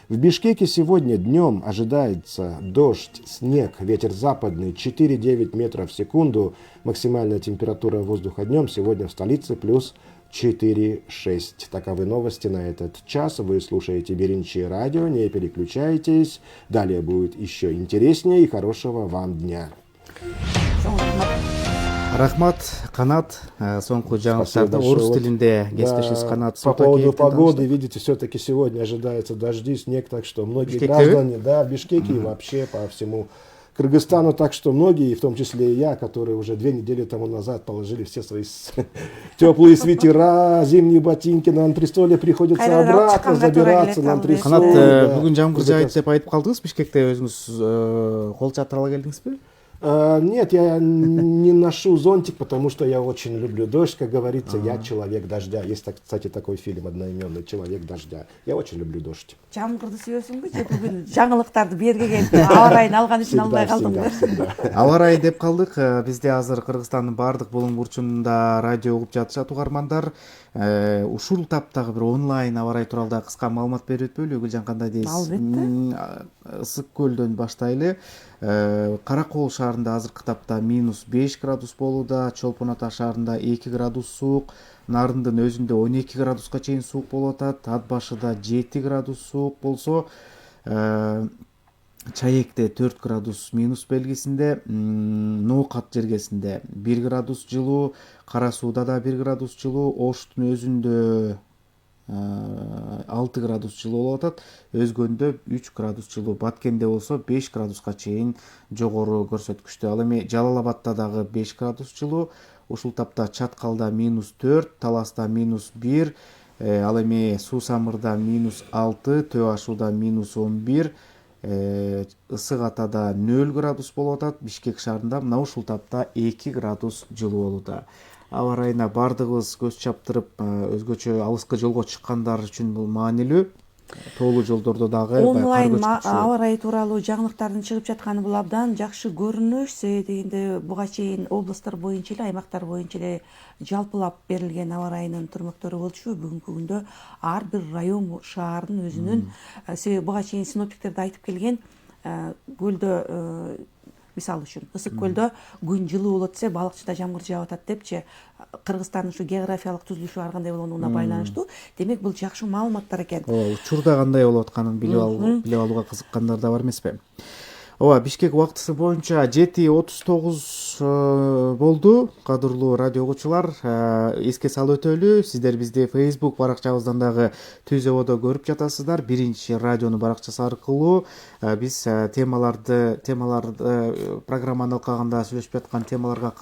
[SPEAKER 13] В Бишкеке сегодня днем ожидается дождь, снег, ветер западный 4,9 метров в секунду. Максимальная температура воздуха днем сегодня в столице плюс 4,6. Таковы новости на этот час. Вы слушаете Биринчи радио, не переключайтесь. Далее будет еще интереснее и хорошего вам дня.
[SPEAKER 2] Рахмат, Канат. Соңку жаңылыктарды орус тилинде кесиптешибиз Канат.
[SPEAKER 13] По поводу погоды, видите, все-таки сегодня ожидается дожди, снег, так что многие граждане, да, в Бишкеке и вообще по всему Кыргызстану, так что многие, в том числе и я, которые уже 2 недели тому назад положили все свои теплые свитера, зимние ботинки на антресоле, приходится обратно забираться на антресоль.
[SPEAKER 2] Канат, бүгүн жамгыр жаайт деп айтып калдыңыз, Бишкекте өзүңүз кол чатыр ала келдиңизби?
[SPEAKER 13] Нет, я не ношу зонтик, потому что я очень люблю дождь, как говорится, я человек дождя. Есть, кстати, такой фильм одноименный «Человек дождя». Я очень люблю дождь.
[SPEAKER 3] Жамгырды сүйөсүңбү же бүгүн жаңылыктарды берге келип аба ырайын алган үчүн албай калдыңбы?
[SPEAKER 2] Аба ырайы деп калдык. Бизде азыр Кыргызстандын баардык булуң бурчунда радио угуп жатышат угармандар. Ушул таптагы бир онлайн аба ырайы тууралуу да кыска маалымат берип өтпөйлү? Гүлжан, кандай дейсиз?
[SPEAKER 3] Албетте.
[SPEAKER 2] Ысык көлдөн баштайлы. Каракол шаарында азыркы тапта -5 градус болууда, Чолпон Ата шаарында 2 градус суук, Нарындын өзүндө 12 градуска чейин суук болуп атат, Ат башыда 7 градус суук болсо, Чаекте 4 градус минус белгисинде, Ноокат жергесинде 1 градус жылуу, Кара Сууда да 1 градус жылуу, Оштун өзүндө 6 градус жылуу болуп атат, Өзгөндө 3 градус жылуу, Баткенде болсо 5 градуска чейин жогору көрсөткүчтө. Ал эми Жалал-Абадта дагы 5 градус жылуу, ушул тапта Чаткалда -4, Таласта -1, Ал эми Суусамырда -6, Төө Ашууда -11, ысык атада 0 градус болуп атат. Бишкек шаарында мына ушул тапта 2 градус жылуу болууда. Аба ырайына бардыгыбыз көз чаптырып, өзгөчө алыскы жолго чыккандар үчүн бул маанилүү. Тоолуу жолдордо дагы
[SPEAKER 3] онлайн аба ырайы тууралуу жаңылыктардын чыгып жатканы бул абдан жакшы көрүнүш. Себеби дегенде буга чейин областтар боюнча эле, аймактар боюнча эле жалпылап берилген аба ырайынын турмөктөрү болчу. Бүгүнкү күндө ар бир район, шаардын өзүнүн, себеби буга чейин синоптиктер да айтып келген, көлдө мисалы үчүн ысык көлдө күн жылуу болот десе, балыкчыда жамгыр жаап атат депчи, Кыргызстандын ушу географиялык түзүлүшү ар кандай болгонуна байланыштуу. Демек бул жакшы маалыматтар экен.
[SPEAKER 2] Учурда кандай болуп атканын билип алууга кызыккандар да бар эмеспи? Ооба, Бишкек убактысы боюнча 7:39 болду. Кадырлуу радио угуучулар, эске салып өтөлү, сиздер бизди Facebook баракчабыздан дагы Түз Ободо көрүп жатасыздар. Биринчи радионун баракчасы аркылуу биз темаларды программаны алкаганда сүйлөшүп жаткан темаларга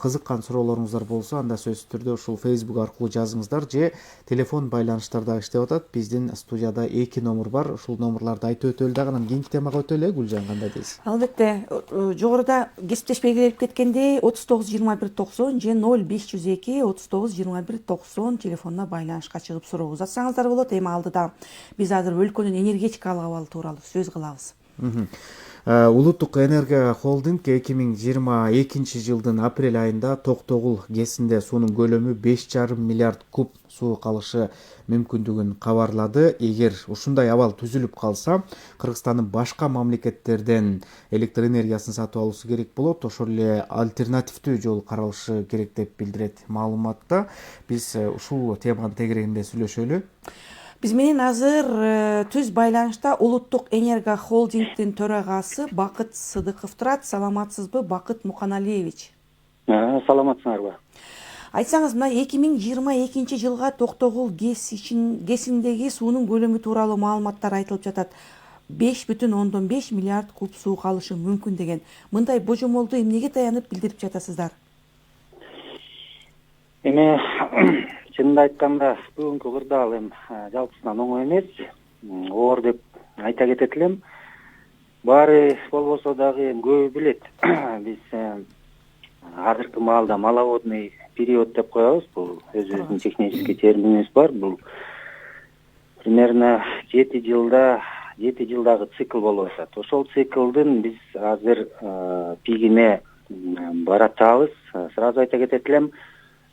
[SPEAKER 2] кызыккан суроолоруңуздар болсо, анда сөзсүз түрдө ушул Facebook аркылуу жазыңыздар, же телефон байланыштар да иштеп атат. Биздин студияда 2 номер бар. Ушул номерларды айтып өтөлү дагы, анан кийинки темага өтөлү. Гүлжан, кандай дейсиз?
[SPEAKER 3] Албетте, жогоруда кесиптешпей келип кеткендей 39-21-90 же 0502 39-21-90 телефонуна байланышка чыгып суроо узатсаңыздар болот. Эми алдыда биз азыр өлкөнүн энергетикалык абалы тууралуу сөз кылабыз.
[SPEAKER 2] Улуттук энергия холдинг 2022 жылдын апрель айында Токтогул ГЭСинде суунун көлөмү 5,5 миллиард куб суу калышы мүмкүндүгүн кабарлады. Эгер ушундай абал түзүлүп калса, Кыргызстандын башка мамлекеттерден электр энергиясын сатып алуусу керек болот. Ошол эле альтернативдүү жол каралышы керек деп билдирет маалыматта. Биз ушул теманын тегерегинде сүйлөшөлү.
[SPEAKER 3] Биз менен азыр түз байланышта Улуттук энергия холдингдин төрагасы Бакыт Сыдыков турат. Саламатсызбы, Бакыт Муканалиевич?
[SPEAKER 14] Саламатсыңарбы?
[SPEAKER 3] Айтсаңыз, мына 2022 жылга Токтогул ГЭСиндеги суунун көлөмү тууралуу маалыматтар айтылып жатат. 5,5 миллиард куб суу калышы мүмкүн деген. Мындай божомолду эмнеге таянып билдирип жатасыздар?
[SPEAKER 14] Эми чынында айтканда, бүгүнкү кырдаал эми жалпысынан оңой эмес. Оор деп айта кетет элем. Баары болбосо дагы көбү билет. Биз азыркы маалда маловодный период деп коебуз. Бул өзүбүздүн технический терминибиз бар. Бул примерно 7 жылдагы цикл болуп атат. Ошол циклдын биз азыр пигине баратабыз. Сразу айта кетет элем,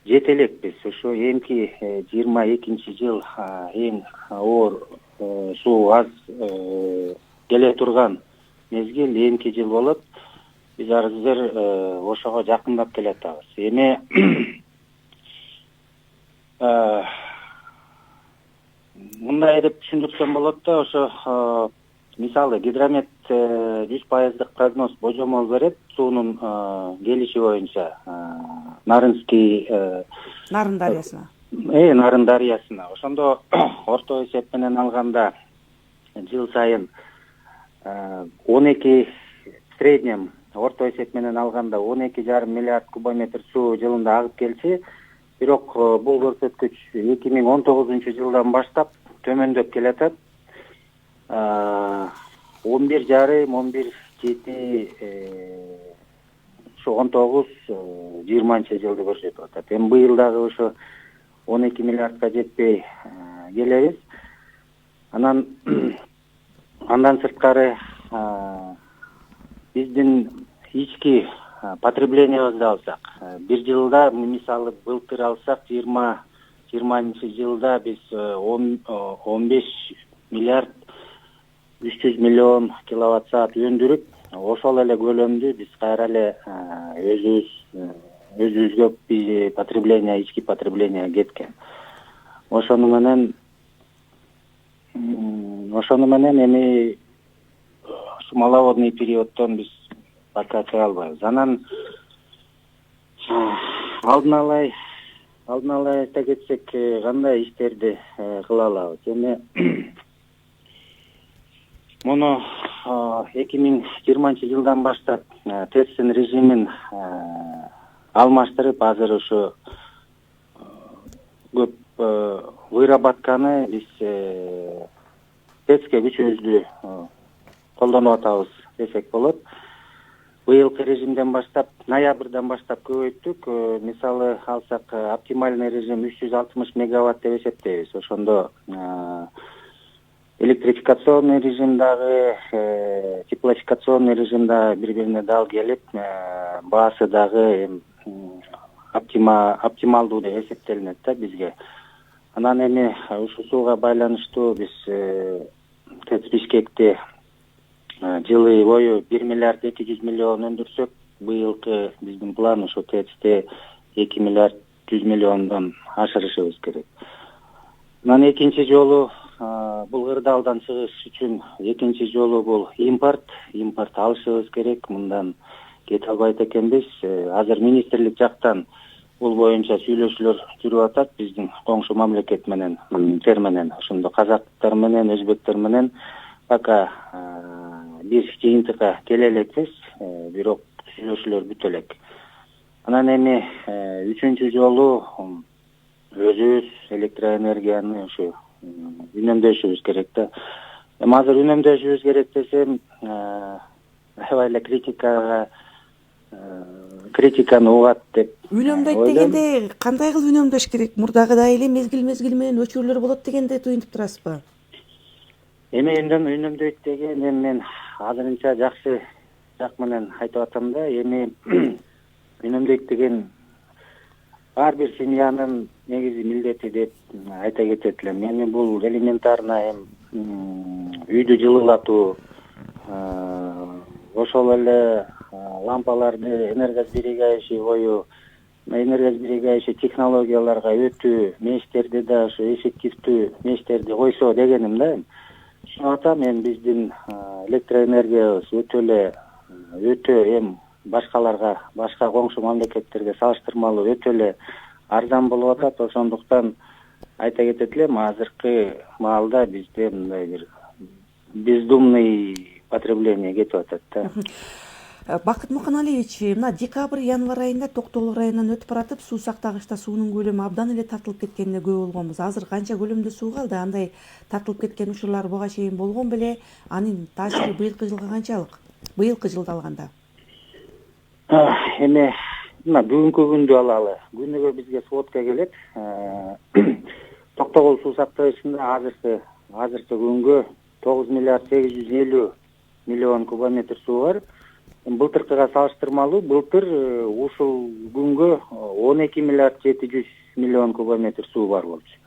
[SPEAKER 14] жете элекпиз. Ошо эмки 22 жыл эң оор суу аз келе турган мезгил эмки жыл болот. Биз азыр ошого жакындап келатабыз. Эми мындай деп түшүндүрсөм болот да, ошо мисалы гидромет 100% прогноз божомол берет суунун келиши боюнча Нарынский
[SPEAKER 3] Нарын дарыясына.
[SPEAKER 14] Нарын дарыясына. Ошондо орто эсеп менен алганда жыл сайын 12 среднем орто эсеп менен алганда 12,5 миллиард кубометр суу жылында агып келчү. Бирок бул көрсөткүч 2019 жылдан баштап төмөндөп келатат. 11,5-11,7 19-20 жылды көрсөтүп атат. Эми быйыл дагы ошо 12 миллиардка жетпей келебиз. Андан сырткары биздин ички потреблениябызды алсак, бир жылда мисалы былтыр алсак 20 жылда биз 15 миллиард 300 миллион киловатт саат өндүрүп, ошол эле көлөмдү биз кайра эле өзүбүзгө потребление, ички потребление кеткен. Ошону менен эми маловодный периоддон биз пока чыга албайбыз. Анан алдын ала айта кетсек, кандай иштерди кыла алабыз? Эми муну 2020 жылдан баштап Терсин режимин алмаштырып, азыр ушу көп выработканы биз ТЭЦке күчүбүздү колдонуп атабыз десек болот. Быйылкы режимден баштап, ноябрдан баштап көбөйттүк. Мисалы алсак, оптимальный режим 360 мегаватт деп эсептейбиз. Ошондо электрификационный режим дагы, теплофикационный режим дагы бири-бирине дал келип, баасы дагы оптималдуу деп эсептелинет да бизге. Анан эми ушул сууга байланыштуу биз ТЭЦ Бишкекти жылы бою 1 миллиард 200 миллион өндүрсөк, быйылкы биздин план ошо ТЭЦти 2 миллиард 100 миллиондон ашырышыбыз керек. Анан экинчи жолу бул кырдаалдан чыгыш үчүн экинчи жолу бул импорт алышыбыз керек. Мындан кете албайт экенбиз. Азыр министрлик жактан бул боюнча сүйлөшүүлөр жүрүп атат биздин коңшу мамлекет менен, терменен, ошондо казактар менен, өзбектер менен пока бир жыйынтыкка келе элекпиз, бирок сүйлөшүүлөр бүтө элек. Анан эми үчүнчү жолу өзүбүз электроэнергияны ушу үнөмдөшүбүз керек да. Эми азыр үнөмдөшүбүз керек десем, аябай эле критиканы угат деп.
[SPEAKER 3] Үнөмдөйт дегенде кандай кылып үнөмдөш керек? Мурдагыдай эле мезгил менен өчүрүүлөр болот дегенде туюнуп турасызбы?
[SPEAKER 14] Эми үнөмдөйт деген мен азырынча жакшы жак менен айтып атам да. Эми үнөмдөйт деген ар бир семьянын негизи милдети деп айта кетет элем. Эми бул элементарно үйдү жылылатуу, ошол эле лампаларды энергосберегающий технологияларга өтүү, мештерди да ошо эффективдүү мештерди койсо дегеним да. Шуну атам, мен биздин электроэнергиябыз өтө башкаларга, башка коңшу мамлекеттерге салыштырмалуу өтө эле арзан болуп атат. Ошондуктан айта кетет элем, азыркы маалда бизде мындай бир бездумный потребление кетип атат да.
[SPEAKER 3] Бакыт Муканалиевич, мына декабрь, январь айында Токтогул районунан өтүп баратып, суу сактагычта суунун көлөмү абдан эле тартылып кеткенине күбө болгонбуз. Азыр канча көлөмдө суу калды? Андай тартылып кеткен учурлар буга чейин болгон беле? Анын таасири быйылкы жылга канчалык? Быйылкы жылды алганда.
[SPEAKER 14] Эми мына бүгүнкү күндү алалы. Күнүгө бизге сводка келет. Токтогул суу сактагычында азыркы күнгө 9 миллиард 850 миллион кубометр суу бар. Былтыркыга салыштырмалуу, былтыр ушул күнгө 12 миллиард 700 миллион кубометр суу бар болчу.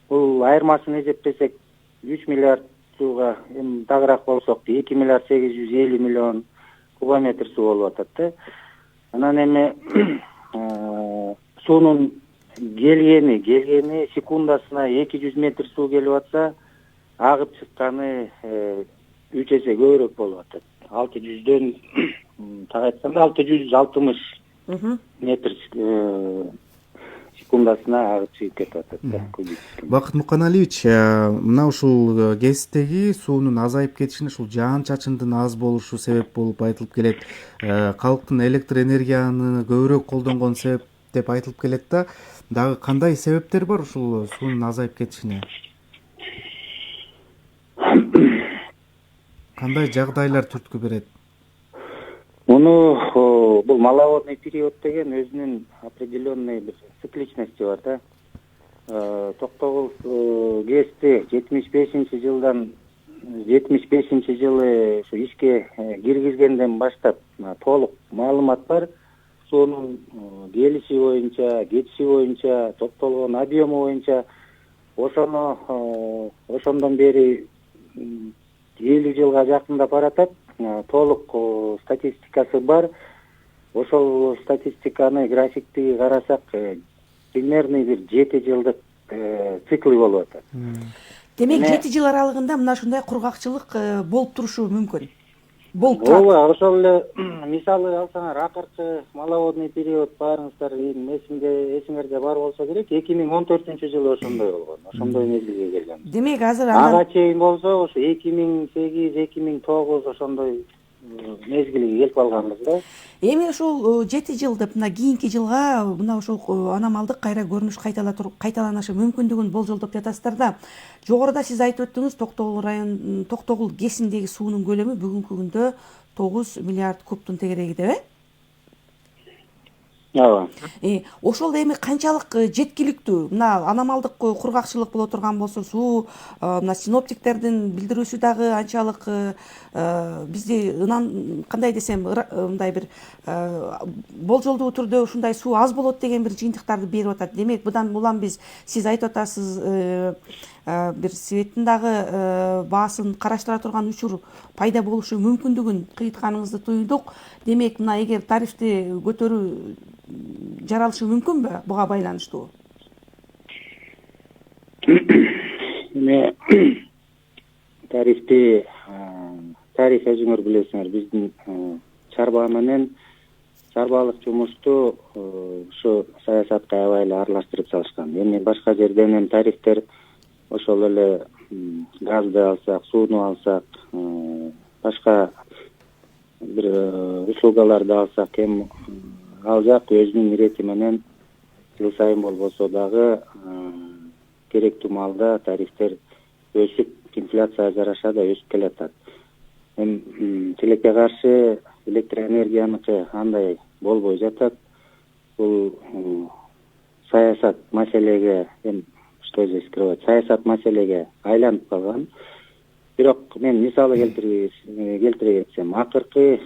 [SPEAKER 14] Бул айырмасын эсептесек 3 миллиард сууга, тагыраак болсок 2 миллиард 850 миллион кубометр суу болуп атат да. Анан эми суунун келгени секундасына 200 метр суу келип атса, агып чыкканы 3 эсе көбүрөөк болуп атат. 600дөн так айтканда 660 метр секундасына агып чыгып кетип атат да.
[SPEAKER 2] Бакыт Муканалиевич, мына ушул кездеги суунун азайып кетишине ушул жаан-чачындын аз болушу себеп болуп айтылып келет. Калктын электроэнергияны көбүрөөк колдонгон себеп деп айтылып келет да. Дагы кандай себептер бар ушул суунун азайып кетишине? Кандай жагдайлар түрткү берет?
[SPEAKER 14] Бул маловодный период деген өзүнүн определенный бир цикличности бар да. Токтогул ГЭСти 75-жылы ушу ишке киргизгенден баштап толук маалымат бар. Суунун келиши боюнча, кетиши боюнча, топтолгон объему боюнча ошондон бери 50 жылга жакындап баратат. Толук статистикасы бар. Ошол статистиканы, графикти карасак, примерно бир 7 жылдык циклы болуп атат.
[SPEAKER 3] Демек 7 жыл аралыгында мына ушундай кургакчылык болуп турушу мүмкүн.
[SPEAKER 14] Ооба, ошол эле мисалы алсаңар, акыркы маловодный период баарыңыздар эсиңерде бар болсо керек, 2014-жылы ошондой болгон. Ошондой мезгилге келген.
[SPEAKER 3] Демек азыр
[SPEAKER 14] ага чейин болсо ошо 2008-2009 ошондой мезгилиге келип калганбыз да.
[SPEAKER 3] Эми ушул 7 жыл деп мына кийинки жылга мына ушул аномалдык кайра көрүнүш кайталанышы мүмкүндүгүн болжолдоп жатасыздар да. Жогоруда сиз айтып өттүңүз, Токтогул КЭСиндеги суунун көлөмү бүгүнкү күндө 9 миллиард кубтун тегерегинде,
[SPEAKER 14] Ооба.
[SPEAKER 3] Ошол эми канчалык жеткиликтүү? Мына аномалдык кургакчылык боло турган болсо, суу мына синоптиктердин билдирүүсү дагы анчалык бизди кандай десем, мындай бир болжолдуу түрдө ушундай суу аз болот деген бир жыйынтыктарды берип атат. Демек, будан улам сиз айтып атасыз, бир светтин дагы баасын караштыра турган учур пайда болушу мүмкүндүгүн кыйтканыңызды туйдук. Демек, мына эгер тарифти көтөрүү жаралышы мүмкүнбү буга байланыштуу?
[SPEAKER 14] Эми тариф өзүңөр билесиңер, биздин чарба менен чарбалык жумушту ушу саясатка аябай эле аралаштырып салышкан. Эми башка жерден эми тарифтер ошол эле газды алсак, сууну алсак, башка бир услугаларды алсак, эми ал жак өзүнүн ирети менен жыл сайын болбосо дагы керектүү маалда тарифтер өсүп, инфляцияга жараша да өсүп келатат. Эми тилекке каршы электроэнергияныкы андай болбой жатат. Бул саясат маселеге, что здесь скрывать, саясат маселеге айланып калган. Бирок мен мисалы келтире кетсем, акыркы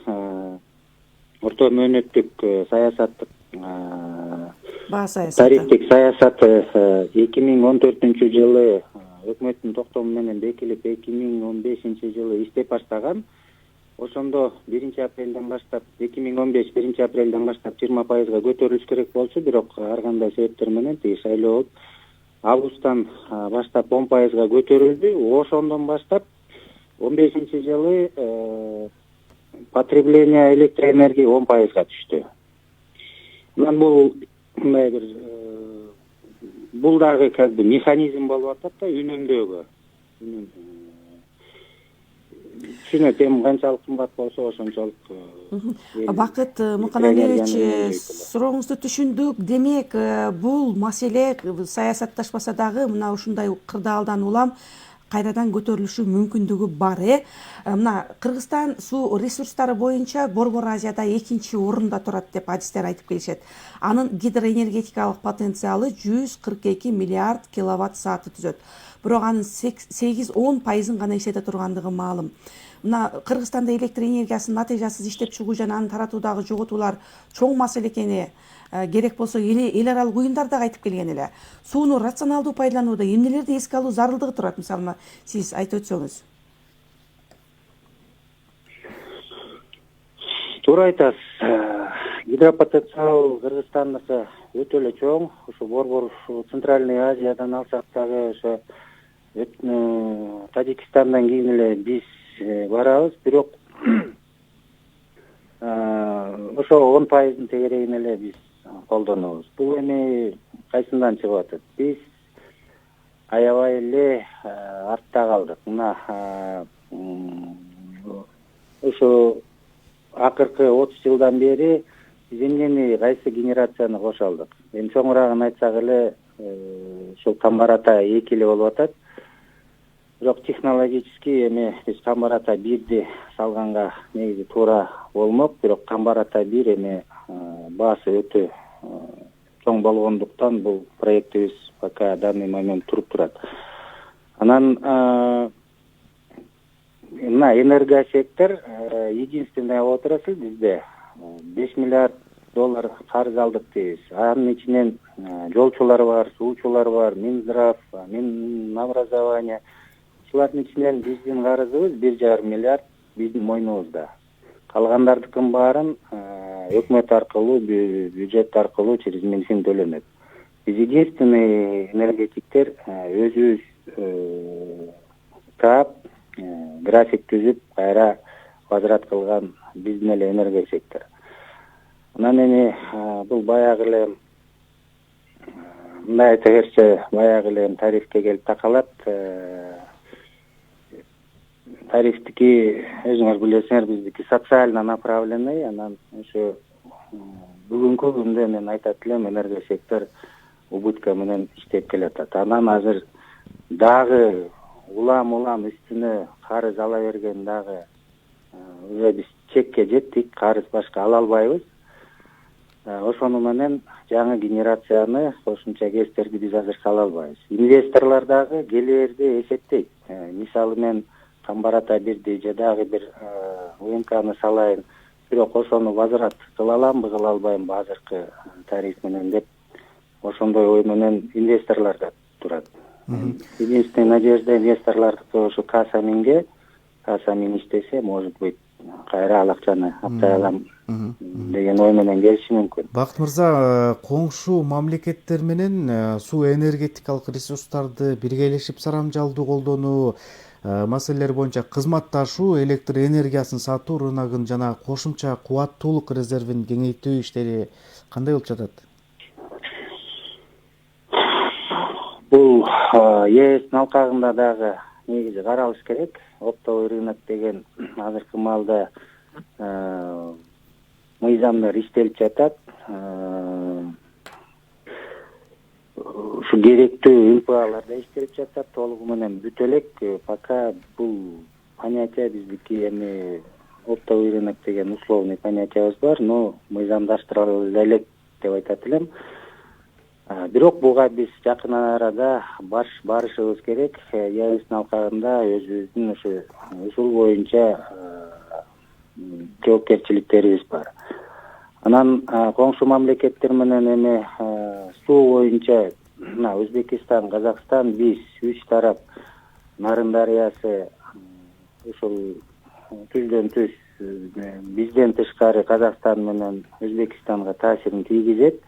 [SPEAKER 14] орто мөөнөттүк саясаттык тарифтик саясаты 2014 жылы өкмөттүн токтому менен бекилип 2015 жылы иштеп баштаган. Ошондо 1 апрелден баштап 2015 1 апрелден баштап 20% көтөрүлүш керек болчу, бирок ар кандай себептер менен тиги шайлоо болуп августтан баштап 10% көтөрүлдү. Ошондон баштап 15 жылы потребление электроэнергии 10% түштү. Мына мындай бир бул дагы как бы механизм болуп атат да үнөмдөөгө. Түшүнөт, эми канчалык кымбат болсо ошончолук.
[SPEAKER 3] Бакыт Муканалиевич, сурооңузду түшүндүк. Демек, бул маселе саясатташпаса дагы мына ушундай кырдаалдан улам кайрадан көтөрүлүшү мүмкүндүгү бар. Мына Кыргызстан суу ресурстары боюнча Борбор Азияда 2-чи орунда турат деп адистер айтып келишет. Анын гидроэнергетикалык потенциалы 142 миллиард киловатт сааты түзөт. Бирок анын 8-10% гана иштете тургандыгы маалым. Мына Кыргызстанда электр энергиясынын натыйжасыз иштеп чыгуу жана аны таратуудагы жоготуулар чоң маселе экени, керек болсо эл аралык уюмдар дагы айтып келген эле. Сууну рационалдуу пайдаланууда эмнелерди эске алуу зарылдыгы турат, мисалы сиз айтып өтсөңүз?
[SPEAKER 14] Туура айтасыз. Гидропотенциал Кыргызстандыкы өтө эле чоң. Ушу Борбор Центральный Азиядан алсак дагы ошо Тажикстандан кийин эле биз барабыз, бирок ошо 10% тегерегин эле биз колдонобуз. Бул эми кайсындан чыгып атат? Биз аябай эле артта калдык. Мына ошо акыркы 30 жылдан бери биз эмнени кайсы генерацияны кошо алдык? Эми чоңураагын айтсак эле ушул Камбар Ата 2 эле болуп атат. Бирок технологически эми биз Камбар Ата 1ди салганга негизи туура болмок, бирок Камбар Ата 1 эми баасы өтө чоң болгондуктан бул проектибиз пока данный момент туруп турат. Анан мына энергосектор единственный болуп турасыз бизде $5 миллиард карыз алдык дейбиз. Анын ичинен жолчулар бар, суучулар бар, Минздрав, Минобразование. Шулардын ичинен биздин карызыбыз 1,5 миллиард биздин мойнубузда. Калгандардыкын баарын өкмөт аркылуу, бюджет аркылуу через Минфин төлөнөт. Биз единственный энергетиктер өзүбүз таап, график түзүп, кайра возврат кылган биздин эле энергосектор. Анан эми бул баягы эле мындай айта берсе, баягы эле тарифке келип такалат. тарифтики өзүңөр билесиңер биздики социально направленный, анан ошо бүгүнкү күндө мен айтат элем энергосектор убытка менен иштеп келатат. Анан азыр дагы улам үстүнө карыз ала берген дагы уже биз чекке жеттик, карыз башка ала албайбыз. Ошону менен жаңы генерацияны кошумча гэстерди биз азыр сала албайбыз. Инвесторлор дагы келээрди эсептейт. Мисалы мен Камбарата бирди же дагы бир УНКны салайын, бирок ошону возврат кыла аламбы, кыла албаймбы азыркы тариф менен деп ошондой ой менен инвесторлор да турат. Единственная надежда инвесторлордуки ошо Касаминге, Касамин иштесе, может быть, кайра ал акчаны аптай алам деген ой менен келиши мүмкүн.
[SPEAKER 2] Бакыт мырза, коңшу мамлекеттер менен суу энергетикалык ресурстарды биргелешип сарамжалдуу колдонуу маселелер боюнча кызматташуу, электр энергиясын сатуу рыногун жана кошумча кубаттуулук резервин кеңейтүү иштери кандай болуп жатат?
[SPEAKER 14] Бул ЕС алкагында дагы негизи каралыш керек. Оптовый рынок деген азыркы маалда мыйзамдар иштелип жатат. Ушу керектүү ИПАлар да иштелип жатат, толугу менен бүтө элек. Пока бул понятие биздики эми оптовый рынок деген условный понятиябыз бар, но мыйзамдаштырыла элек деп айтат элем. Бирок буга биз жакын арада барышыбыз керек. ЕС алкагында өзүбүздүн ушу усул боюнча жоопкерчиликтерибиз бар. Анан коңшу мамлекеттер менен эми суу боюнча Өзбекистан, Казакстан, биз 3 тарап Нарын дарыясы ушул түздөн түз бизден тышкары Казакстан менен Өзбекистанга таасирин тийгизет.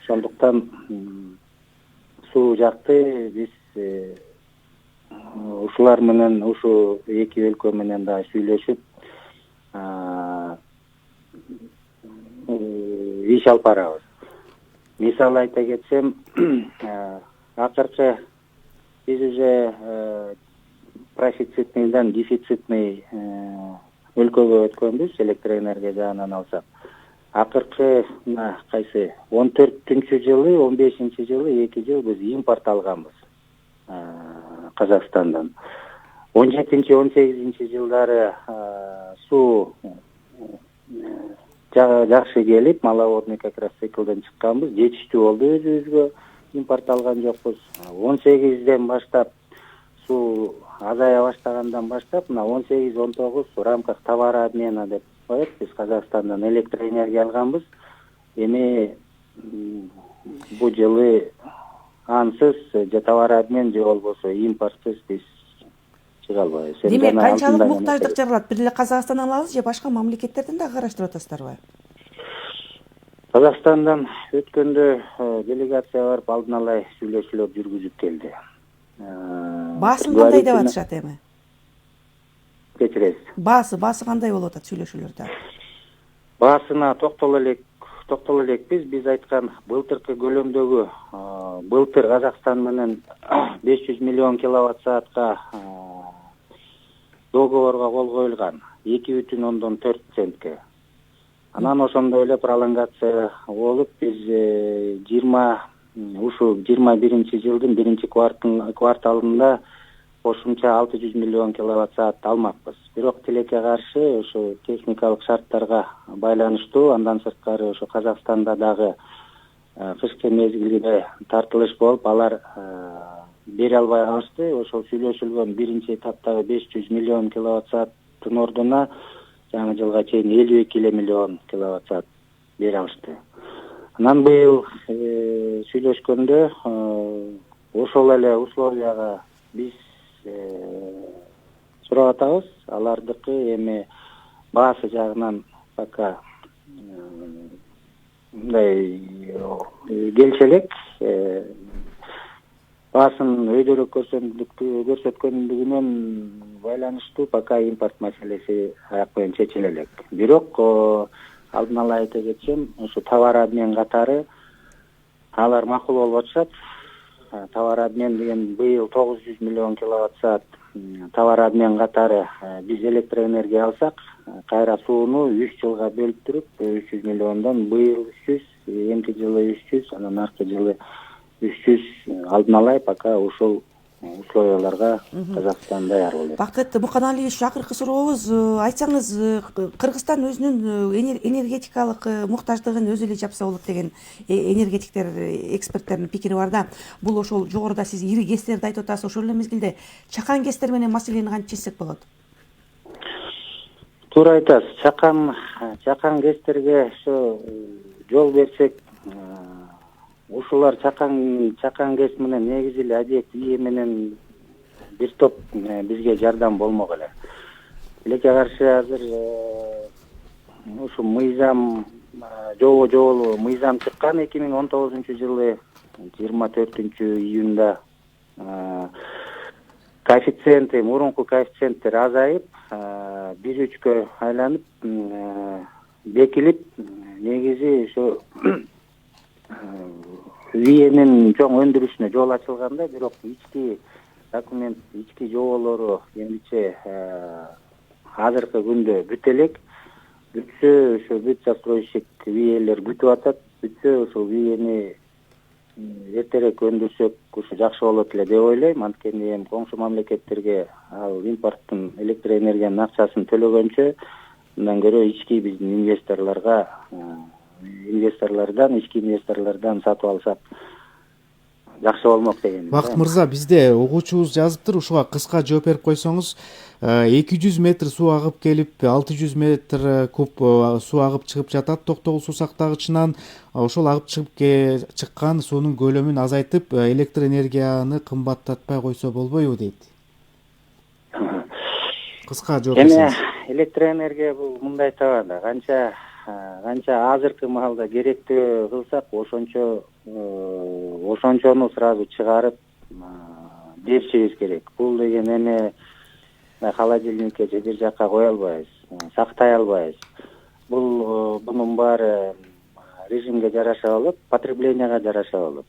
[SPEAKER 14] Ошондуктан суу жакты биз ушулар менен, ушу эки өлкө менен да сүйлөшүп иш алып барабыз. Мисалы айта кетсем, акыркы биз уже профицитныйдан дефицитный өлкөгө өткөнбүз, электроэнергия жагынан алсак. Акыркы кайсы 14-жылы, 15-жылы 2 жыл биз импорт алганбыз Казакстандан. 17-18 жылдары суу жакшы келип, маловодный как раз циклдан чыкканбыз, жетиштүү болду, өзүбүзгө импорт алган жокпуз. 18ден баштап суу азая баштагандан баштап, мына 18-19 в рамках товара обмена деп коет, биз Казакстандан электроэнергия алганбыз. Эми бул жылы ансыз же товар обмен же болбосо импортсыз биз чыга албайбыз.
[SPEAKER 3] Демек, канчалык муктаждык жаралат? Бир эле Казакстандан алабыз же башка мамлекеттерден да караштырып атасыздарбы?
[SPEAKER 14] Казакстандан өткөндө делегация барып алдын ала сүйлөшүүлөр жүргүзүп келди.
[SPEAKER 3] Баасын кандай деп атышат эми?
[SPEAKER 14] Кечиресиз.
[SPEAKER 3] Баасы кандай болуп атат сүйлөшүүлөрдө?
[SPEAKER 14] Баасына токтоло элекпиз. Биз айткан былтыркы көлөмдөгү былтыр Казакстан менен 500 миллион киловатт саатка договорго кол коюлган 2,4 центке. Анан ошондой эле пролонгация болуп, биз 21-жылдын 1-кварталында кошумча 600 миллион киловатт саат алмакпыз. Бирок тилекке каршы ошо техникалык шарттарга байланыштуу, андан сырткары ошо Казакстанда дагы кышкы мезгилде тартылыш болуп, алар бере албай калышты. Ошол сүйлөшүлгөн биринчи этаптагы 500 миллион киловатт сааттын ордуна жаңы жылга чейин 52 миллион киловатт саат бере алышты. Анан быйыл сүйлөшкөндө ошол эле условияга биз сурап атабыз. Алардыкы эми баасы жагынан пока мындай келише элек. Баасын өйдөрөөк көрсөткөндүгүнөн байланыштуу пока импорт маселеси аяк менен чечиле элек. Бирок алдын ала айта кетсем, ошо товар обмен катары алар макул болуп атышат. Товар обмен деген быйыл 900 миллион киловатт саат товар обмен катары биз электроэнергия алсак, кайра сууну 3 жылга бөлүп туруп 300 миллиондон быйыл 300, эмки жылы 300, анан аркы жылы 300 алдын ала пока ушул условияларга Казакстан даяр болот.
[SPEAKER 3] Бакыт Муканалиевич, акыркы сурообуз, айтсаңыз, Кыргызстан өзүнүн энергетикалык муктаждыгын өзү эле жапса болот деген энергетиктер, эксперттердин пикири бар да. Бул ошол жогоруда сиз ири гэстерди айтып атасыз, ошол эле мезгилде чакан гэстер менен маселени кантип чечсек болот?
[SPEAKER 14] Туура айтасыз. Чакан гэстерге ошо жол берсек, ушулар чакан гэс менен негизи эле объект ии менен бир топ бизге жардам болмок эле. Элекке каршы азыр ушу мыйзам жоболу мыйзам чыккан 2019 жылы 24-июнда коэффициенти, мурунку коэффициенттер азайып, 1-3кө айланып, бекилип, негизи ошо виенин чоң өндүрүшүнө жол ачылганда, бирок ички документ, ички жоболору эмдиче азыркы күндө бүт элек. Бүтсө ошо бүт застройщик виелер күтүп атат. Бүтсө ошол виени эртерээк өндүрсөк ушу жакшы болот эле деп ойлойм. Анткени эми коңшу мамлекеттерге ал импорттун электроэнергиянын акчасын төлөгөнчө, мындан көрө ички биздин ички инвесторлордон сатып алсак жакшы болмок деген.
[SPEAKER 2] Бакыт мырза, бизде угуучубуз жазыптыр, ушуга кыска жооп берип койсоңуз. 200 метр суу агып келип, 600 метр куб суу агып чыгып жатат Токтогул суу сактагычынан. Ошол агып чыгып чыккан суунун көлөмүн азайтып, электр энергияны кымбаттатпай койсо болбойбу дейт. Кыска жооп берсеңиз.
[SPEAKER 14] Электроэнергия бул мындай табада, канча азыркы маалда керектүү кылсак, ошончону сразу чыгарып беришибиз керек. Бул деген эми холодильникке же бир жакка кое албайбыз, сактай албайбыз. Бунун баары режимге жараша болот, потребленияга жараша болот.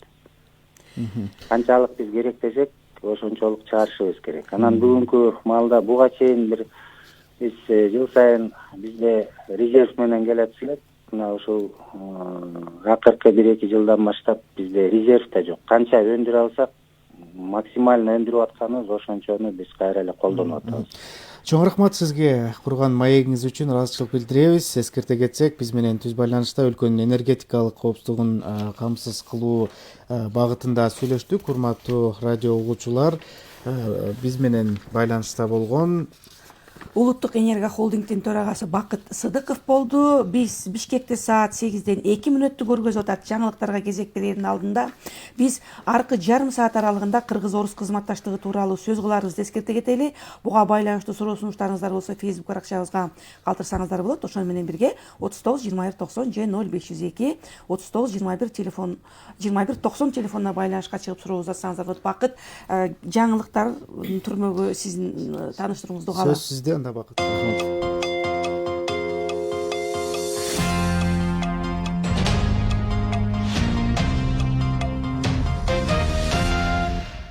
[SPEAKER 14] Канчалык биз керектесек, ошончолук чыгарышыбыз керек. Анан бүгүнкү маалда буга чейин биз жыл сайын бизде резерв менен келет элек. Мына ушул акыркы 1-2 жылдан баштап бизде резерв да жок. Канча өндүрө алсак, максимально өндүрүп атканыбыз ошончону биз кайра эле колдонуп атабыз.
[SPEAKER 2] Чоң рахмат сизге курган маегиңиз үчүн ыраазычылык билдиребиз. Эскерте кетсек, биз менен түз байланышта өлкөнүн энергетикалык коопсуздугун камсыз кылуу багытында сүйлөштүк. Урматтуу радио угуучулар, биз менен байланышта болгон
[SPEAKER 3] Улуттук энергия холдингдин төрагасы Бакыт Сыдыков болду. Биз Бишкекте саат 8-ден 2 мүнөттү көргөзүп атат. Жаңылыктарга кезек берердин алдында биз аркы жарым саат аралыгында кыргыз-орус кызматташтыгы тууралуу сөз кыларыбызды эскерте кетели. Буга байланыштуу суроо сунуштарыңыздар болсо Facebook баракчабызга калтырсаңыздар болот. Ошону менен бирге 39 21 90 же 0502 39 21 телефон 21 90 телефонуна байланышка чыгып суроо узатсаңыздар болот. Бакыт, жаңылыктар түрмөгү сиздин тааныштырууңузду каалайм.
[SPEAKER 2] Сөз сизде анда Бакыт.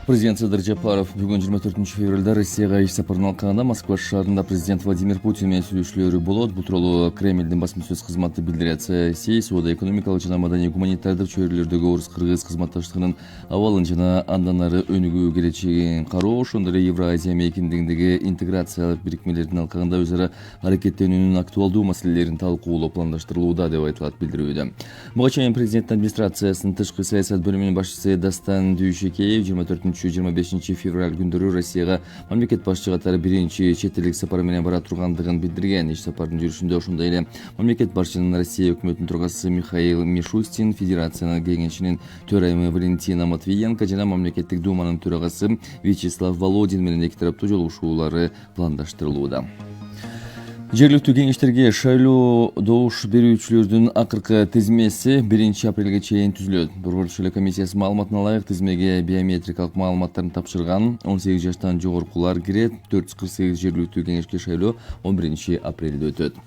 [SPEAKER 1] Президент Садыр Жапаров бүгін 24 февралда Россияга иш сапарын алкаганда Москва шаарында президент Владимир Путин менен сүйлөшүүлөрү болот. Бул тууралуу Кремлдин басма-сөз кызматы билдирет. Саясий, соода-экономикалык жана маданий гуманитардык чөйрөлөрдөгү орус-кыргыз кызматташтыгынын абалын жана андан ары өнүгүү келечегин кароо, ошондой эле Евразия мейкиндигиндеги интеграциялык бирикмелердин алкагында өзара аракеттенүүнүн актуалдуу маселелерин талкуулоо пландаштырылууда деп айтылат билдирүүдө. Буга чейин президенттин администрациясынын тышкы саясат бөлүмүнүн башчысы Дастан Дүйшекеев 24-25 февраль күндөрү Россияга мамлекет башчы катары биринчи чет элдик сапары менен бара тургандыгын билдирген. Иш сапардын жүрүшүндө ошондой эле мамлекет башчынын Россия өкмөтүнүн төрагасы Михаил Мишустин, Федерациянын кеңешинин төрайымы Валентина Матвиенко жана мамлекеттик думанын төрагасы Вячеслав Володин менен эки тараптуу жолугушуулары пландаштырылууда. Жергиликтүү кеңештерге шайлоо добуш берүүчүлөрдүн акыркы тизмеси 1 апрелге чейин түзүлөт. Борбордук шайлоо комиссиясы маалыматына ылайык тизмеге биометрикалык маалыматтарын тапшырган 18 жаштан жогоркулар кирет. 448 жергиликтүү кеңешке шайлоо 11 апрелде өтөт.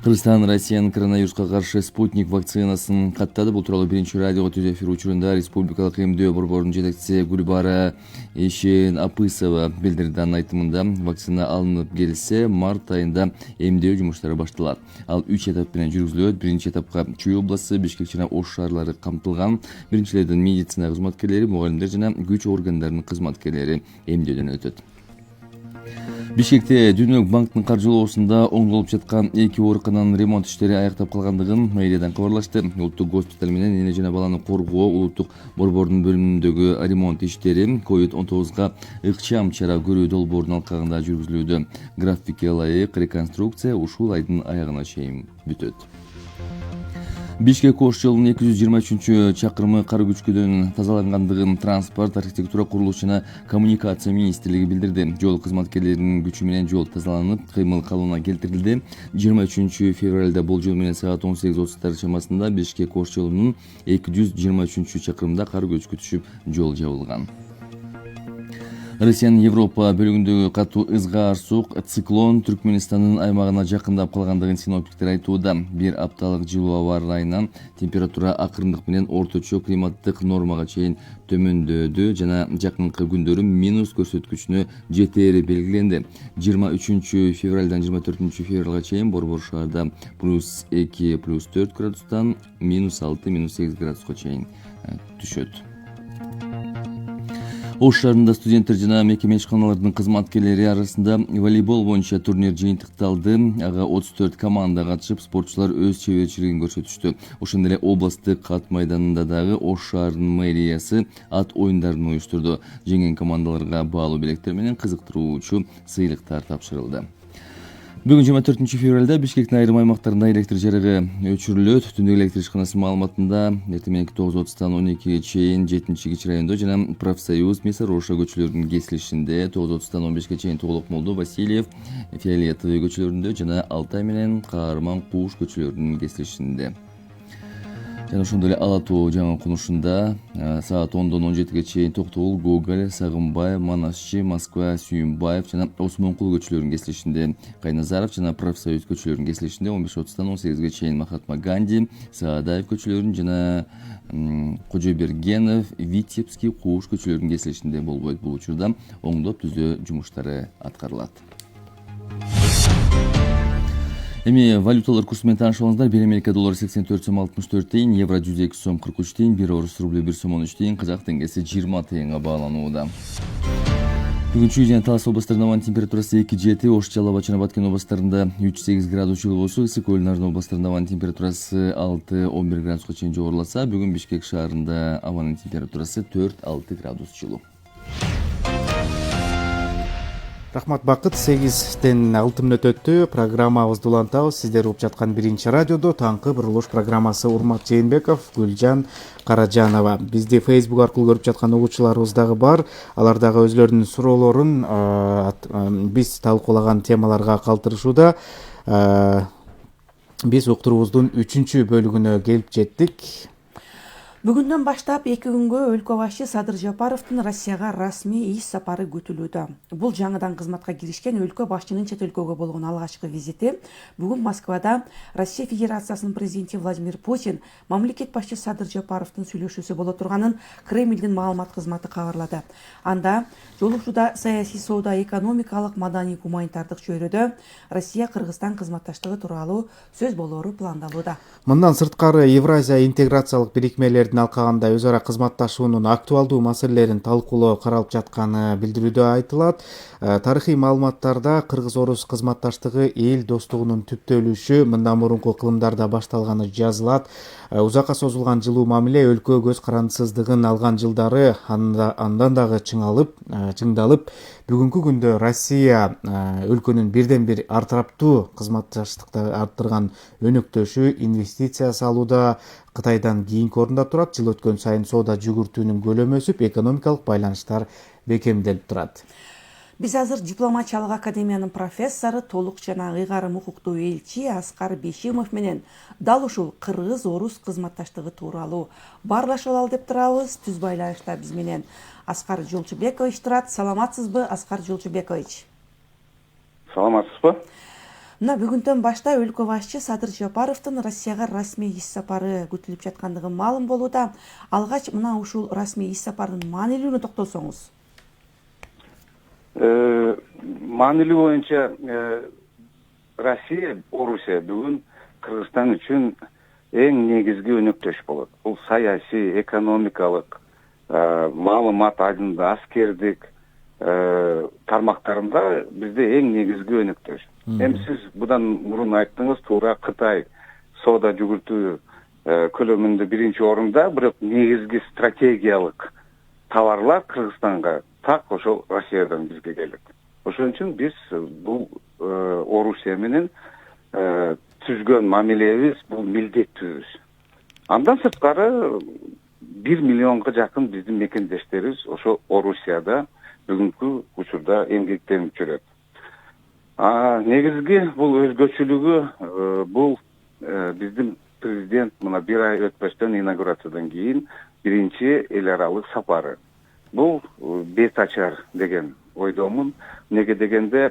[SPEAKER 1] Кыргызстан Россиянын коронавируска каршы спутник вакцинасын каттады. Бул тууралуу биринчи радиого түз эфир учурунда Республикалык эмдөө борборунун жетекчиси Гүлбара Эшен-Апысова билдирди. Анын айтымында вакцина алынып келсе, март айында эмдөө жумуштары башталат. Ал 3 этап менен жүргүзүлөт. Биринчи этапка Чүй областы, Бишкек жана Ош шаарлары камтылган. Биринчилерден медицина кызматкерлери, мугалимдер жана күч органдарынын кызматкерлери эмдөөдөн өтөт. Бишкекте Дүнөк банктын каржылоосунда оңдолуп жаткан 2 оорукананын ремонт иштери аяктап калгандыгын мэриядан кабарлашты. Улуттук госпиталь менен эне жана баланы коргоо улуттук борбордун бөлүмүндөгү ремонт иштери COVID-19 ыкчам чара көрүү долбоорунун алкагында жүргүзүлүүдө. Графикке ылайык реконструкция ушул айдын аягына чейин бүтөт. Бишкек-Ош жолунун 223-чакырымы кар көчкүдөн тазалангандыгын Транспорт, архитектура, курулуш жана коммуникация министрлиги билдирди. Жол кызматкерлеринин күчү менен жол тазаланып, кыймыл калыбына келтирилди. 23 февралда болжол менен саат 18:30 чамасында Бишкек-Ош жолунун 223-чакырымда кар көчкү түшүп, жол жабылган. Россиянын Европа бөлүгүндөгү катуу ызгаар сук циклон Түркменистанын аймагына жакындап калгандыгын синоптиктер айтууда. Бир апталык жылуу аба ырайынан температура акырындык менен орточо климаттык нормага чейин төмөндөдү жана жакынкы күндөрү минус көрсөткүчүнө жетери белгиленди. 23 февралдан 24 февралга чейин борбор шаарда +2, +4 градустан -6, -8 градуска чейин түшөт. Ош шаарында студенттер жана мекеме ишканалардын кызматкерлери арасында волейбол боюнча турнир жыйынтыкталды. Ага 34 команда катышып, спортчулар өз чеберчилигин көрсөтүштү. Ошондой эле областтык ат майданында дагы Ош шаарынын мэриясы ат оюндарын уюштурду. Жеңген командаларга баалуу белектер менен кызыктыруучу сыйлыктар тапшырылды. Бүгүн 24 февралда Бишкектин айрым аймактарында электр жарыгы өчүрүлөт. Түндүк электр ишканасы маалыматында эртең мененки 9:30-тан 12-ге чейин 7-кичи райондо жана Профсоюз, Месароша көчөлөрүнүн кесилишинде 9:30-тан 15-ге чейин Толокмолдо, Васильев, Фиолетовый көчөлөрүндө жана Алтай менен Каарман Кууш көчөлөрүнүн кесилишинде. Жана ошондой эле Ала Тоо жаңы конушунда саат 10-дон 17-ге чейин Токтогул, Гоголь, Сагынбай, Манасчы, Москва, Сүйүнбаев жана Осмонкул көчөлөрүнүн кесилишинде, Кайназаров жана Профсоюз көчөлөрүнүн кесилишинде 15:30-тан 18-ге чейин Махатма Ганди, Саадаев көчөлөрүнүн жана Кожобергенов, Витебский, Кууш көчөлөрүнүн кесилишинде болбойт. Бул учурда оңдоп түзөө жумуштары аткарылат. Эми валюталар курсу менен тааныша алыңыздар. 1 Америка доллары 84 сом 64 тыйын, евро 102 сом 43 тыйын, 1 орус рубль 1 сом 13 тыйын, казак теңгеси 20 тыйынга бааланууда. Бүгүн Чүй жана Талас областарында ауанын температурасы 2-7, Ош, Жалал Абад жана Баткен областарында 3-8 градус жылуу болсо, Ысык Көл, Нарын областарында ауанын температурасы 6-11 градуска чейин жогоруласа, бүгүн Бишкек шаарында ауанын температурасы 4-6 градус жылуу.
[SPEAKER 2] Рахмат, Бакыт. 8-тен 6 мүнөт өттү. Программабызды улантабыз. Сиздер угуп жаткан биринчи радиодо таңкы бурулуш программасы. Урмат Жээнбеков, Гүлжан Каражанова. Бизди Facebook аркылуу көрүп жаткан угуучуларыбыз дагы бар. Алар дагы өзлөрүнүн суроолорун биз талкуулаган темаларга калтырышууда. Биз уктуруубуздун 3-чү бөлүгүнө келип жеттик.
[SPEAKER 3] Бүгүндөн баштап 2 күнгө өлкө башы Садыр Жапаровдун Россияга расмий иш сапары күтүлүүдө. Бул жаңыдан кызматка киришкен өлкө башчынын чет өлкөгө болгон алгачкы визити. Бүгүн Москвада Россия Федерациясынын президенти Владимир Путин мамлекет башчы Садыр Жапаровдун сүйлөшүүсү боло турганын Кремлдин маалымат кызматы кабарлады. Анда жолугушууда саясий, соода, экономикалык, маданий, гуманитардык чөйрөдө Россия-Кыргызстан кызматташтыгы тууралуу сөз болоору пландалууда.
[SPEAKER 2] Мындан сырткары Евразия интеграциялык бирикмелердин алкагында өз ара кызматташуунун актуалдуу маселелерин талкуулоо каралып жатканы билдирүүдө айтылат. Тарыхый маалыматтарда кыргыз-орус кызматташтыгы эл достугунун түптөлүшү мындан мурунку кылымдарда башталганы жазылат. Узакка созулган жылуу мамиле өлкө көз карандысыздыгын алган жылдары андан дагы чыңдалып, бүгүнкү күндө Россия өлкөнүн бирден бир артараптуу кызматташтыкты арттырган өнөктөшү, инвестиция салууда Кытайдан кийинки орунда турат. Жыл өткөн сайын соода жүгүртүүнүн көлөмү өсүп, экономикалык байланыштар бекемделип турат.
[SPEAKER 3] Биз азыр дипломатиялык академиянын профессору, толук жана ыйгарым укуктуу элчи Аскар Бешимов менен дал ушул кыргыз-орус кызматташтыгы тууралуу баарлашып алалы деп турабыз. Түз байланышта биз менен Аскар Жолчубекович турат. Саламатсызбы, Аскар Жолчубекович?
[SPEAKER 15] Саламатсызбы?
[SPEAKER 3] Мына бүгүндөн баштап өлкө башчы Садыр Жапаровдун Россияга расмий иш сапары күтүлүп жаткандыгы маалым болууда. Алгач мына ушул расмий иш сапардын маанилүүлүгүнө токтолсоңуз.
[SPEAKER 15] Маанилүү боюнча Россия, Орусия бүгүн Кыргызстан үчүн эң негизги өнөктөш болот. Бул саясий, экономикалык, маалымат айдында, аскердик тармактарында бизде эң негизги өнөктөш. Эми сиз будан мурун айттыңыз, туура Кытай соода жүгүртүү көлөмүндө биринчи орунда, бирок негизги стратегиялык товарлар Кыргызстанга так ошол Россиядан бизге келет. Ошон үчүн биз бул Орусия менен түзгөн мамилебиз бул милдеттүүбүз. Андан сырткары 1 миллионго жакын биздин мекендештерибиз ошо Орусияда бүгүнкү учурда эмгектенип жүрөт. Негизги бул өзгөчөлүгү бул биздин президент мына бир ай өтпөстөн инаугурациядан кийин биринчи эл аралык сапары. Бул бет ачар деген ойдомун. Неге дегенде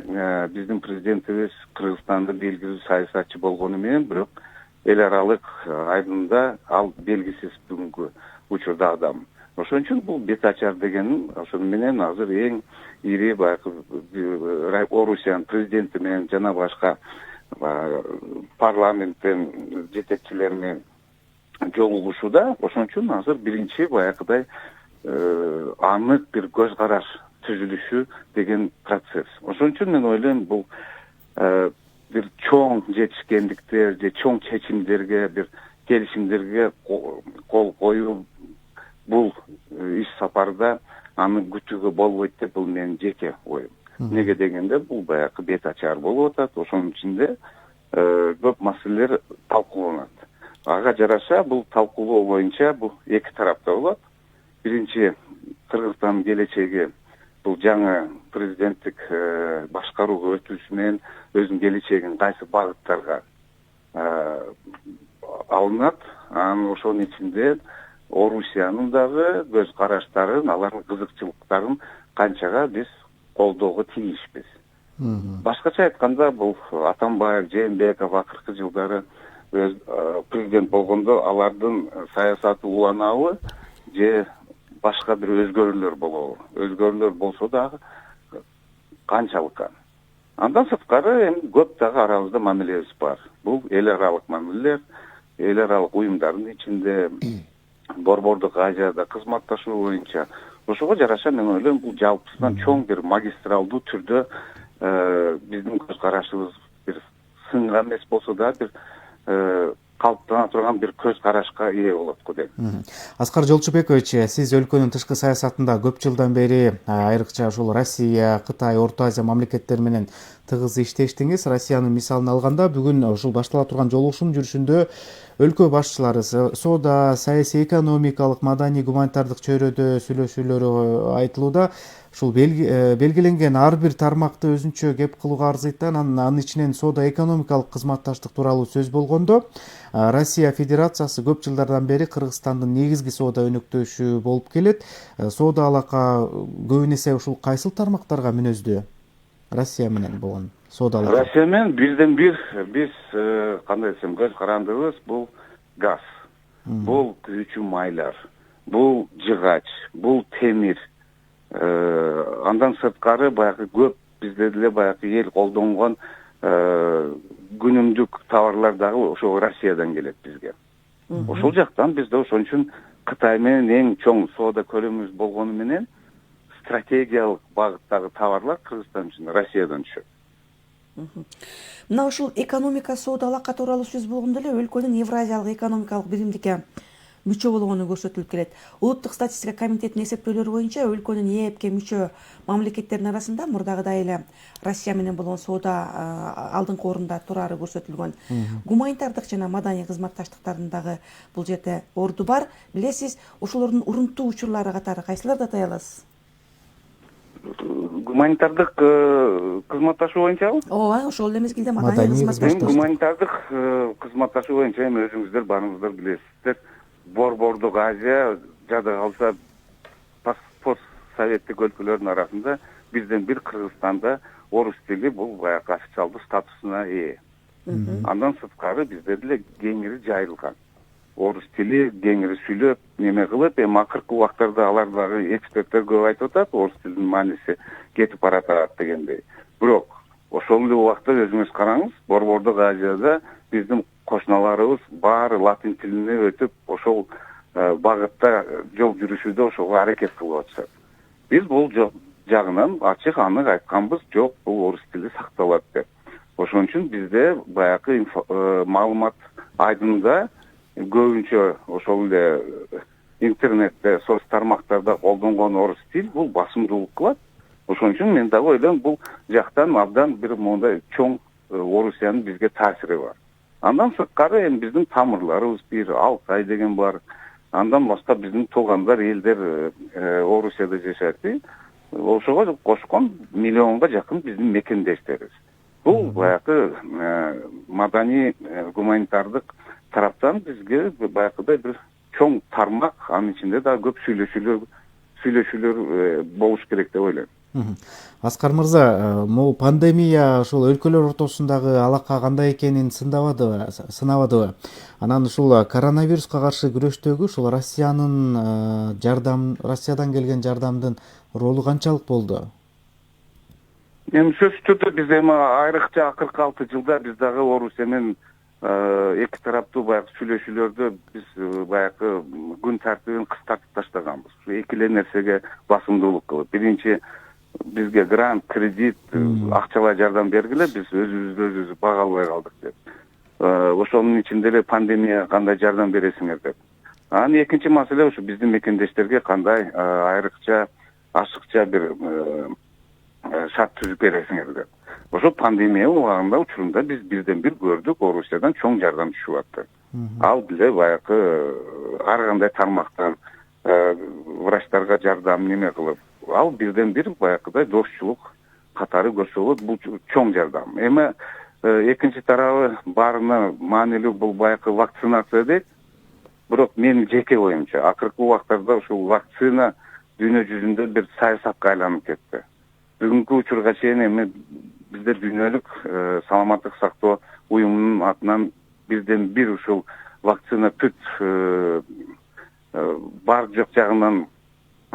[SPEAKER 15] биздин президентибиз Кыргызстанда белгилүү саясатчы болгону менен, бирок эл аралык айдында ал белгисиз бүгүнкү учурда адам. Ошон үчүн бул бет ачар деген ошону менен азыр эң ири баягы Орусиянын президенти менен жана башка парламенттин жетекчилери менен жолугушууда. Ошон үчүн азыр биринчи баягыдай анык бир көз караш түзүлүшү деген процесс. Ошон үчүн мен ойлойм, бул бир чоң жетишкендиктер же чоң чечимдерге, бир келишимдерге кол коюу бул иш сапарда аны күтүүгө болбойт деп бул менин жеке оюм. Неге дегенде бул баягы бет ачар болуп атат. Ошонун ичинде көп маселелер талкууланат. Ага жараша бул талкуулоо боюнча бул эки тарапта болот. Биринчи, Кыргызстандын келечеги бул жаңы президенттик башкарууга өтүүсү менен өзүнүн келечегин кайсы багыттарга алынат. Анан ошонун ичинде Орусиянын дагы көз караштарын, алардын кызыкчылыктарын канчага биз колдоого тийишпиз. Башкача айтканда, бул Атамбаев, Жээнбеков акыркы жылдары президент болгондо алардын саясаты уланабы же башка бир өзгөрүүлөр болобу? Өзгөрүүлөр болсо дагы канчалык? Андан сырткары эми көп дагы арабызда мамилебиз бар. Бул эл аралык мамилелер, эл аралык уюмдардын ичинде, Борбордук Азияда кызматташуу боюнча. Ошого жараша мен ойлойм, бул жалпысынан чоң бир магистралдуу түрдө биздин көз карашыбыз бир сынга эмес болсо да бир калыптана турган бир көз карашка ээ болот го дейм.
[SPEAKER 2] Аскар Жолчубекович, сиз өлкөнүн тышкы саясатында көп жылдан бери айрыкча ушул Россия, Кытай, Орто Азия мамлекеттери менен тыгыз иштештиңиз. Россиянын мисалын алганда, бүгүн ушул баштала турган жолугушуунун жүрүшүндө өлкө башчылары соода, саясий, экономикалык, маданий, гуманитардык чөйрөдө сүйлөшүүлөрү айтылууда. Ушул белгиленген ар бир тармакты өзүнчө кеп кылууга арзыйттан, анын ичинен соода экономикалык кызматташтык тууралуу сөз болгондо, Россия Федерациясы көп жылдардан бери Кыргызстандын негизги соода өнөктөшү болуп келет. Соода алака көбүн эсе ушул кайсыл тармактарга мүнөздүү? Россия менен болгон соода алака.
[SPEAKER 15] Россия менен бирден бир биз кандай десем, көз карандыбыз бул газ, бул күйүүчү майлар, бул жыгач, бул темир. Андан сырткары баягы көп бизде деле баягы эл колдонгон күнүмдүк товарлар дагы ошо Россиядан келет бизге. Ошол жактан бизде ошон үчүн Кытай менен эң чоң соода көлөмүбүз болгону менен стратегиялык багыттагы товарлар Кыргызстан үчүн Россиядан түшөт.
[SPEAKER 3] Мына ушул экономика соода алака тууралуу сөз болгондо эле өлкөнүн Евразиялык экономикалык биримдикке мүчө болгону көрсөтүлүп келет. Улуттук статистика комитетинин эсептөөлөрү боюнча өлкөнүн ЭЭПке мүчө мамлекеттердин арасында мурдагыдай эле Россия менен болгон соода алдыңкы орунда турары көрсөтүлгөн. Гуманитардык жана маданий кызматташтыктардын дагы бул жерде орду бар. Билесиз, ошолордун урунттуу учурлары катары кайсыларды атай аласыз?
[SPEAKER 15] Гуманитардык кызматташуу боюнчабы?
[SPEAKER 3] Ооба, ошол эле мезгилде маданий кызматташтык.
[SPEAKER 15] Гуманитардык кызматташуу боюнча эми өзүңүздөр баарыңыздар билесиздер. Борбордук Азия жада калса постсоветтик өлкөлөрдүн арасында бирден бир Кыргызстанда орус тили бул баягы официалдуу статусуна ээ. Андан сырткары бизде деле кеңири жайылган. Орус тили кеңири сүйлөп, неме кылып, эми акыркы убактарда алар дагы эксперттер көп айтып атат, орус тилинин мааниси кетип баратат дегендей. Бирок ошол эле убакта өзүңүз караңыз, Борбордук Азияда биздин кошуналарыбыз баары латын тилине өтүп, ошол багытта жол жүрүшүүдө ошого аракет кылып атышат. Биз бул жагынан ачык анык айтканбыз, жок, бул орус тили сакталат деп. Ошон үчүн бизде баягы маалымат айдында көбүнчө ошол эле интернетте, соц тармактарда колдонгон орус тил бул басымдуулук кылат. Ошон үчүн мен дагы ойлойм, бул жактан абдан бир мондай чоң Орусиянын бизге таасири бар. Андан сырткары эми биздин тамырларыбыз бир Алтай деген бар. Андан башка биздин туугандар элдер Орусияда жашайт. Ошого кошкон миллионго жакын биздин мекендештерибиз. Бул баягы маданий гуманитардык тараптан бизге баягыдай бир чоң тармак, анын ичинде да көп сүйлөшүүлөр болуш керек деп ойлойм.
[SPEAKER 2] Аскар мырза, могу пандемия ушул өлкөлөр ортосундагы алака кандай экенин сынабадыбы? Анан ушул коронавируска каршы күрөштөгү ушул Россиядан келген жардамдын ролу канчалык болду?
[SPEAKER 15] Эми сөзсүз түрдө биз эми айрыкча акыркы 6 жылда биз дагы Орусия менен эки тараптуу баягы сүйлөшүүлөрдө биз баягы күн тартибин кыскартып таштаганбыз. Ушу эки эле нерсеге басымдуулук кылып. Биринчи, бизге грант, кредит, акчалай жардам бергиле, биз өзүбүздү бага албай калдык деп. Ошонун ичинде эле пандемия кандай жардам бересиңер деп. Анан экинчи маселе ушу биздин мекендештерге кандай айрыкча, ашыкча бир шарт түзүп бересиңер деп. Ошо пандемия убагында учурунда биз бирден бир көрдүк, Орусиядан чоң жардам түшүп атты. Ал деле баягы ар кандай тармактан врачтарга жардам неме кылып, ал бирден бир баягыдай дошчулук катары көрсөтүлөт, бул чоң жардам. Эми экинчи тарабы баарына маанилүү бул баягы вакцинация дейт. Бирок менин жеке оюмча, акыркы убактарда ушул вакцина дүйнө жүзүндө бир саясатка айланып кетти. Бүгүнкү учурга чейин эми бизде дүйнөлүк саламаттык сактоо уюмунун атынан бирден бир ушул вакцина бүт бар жок жагынан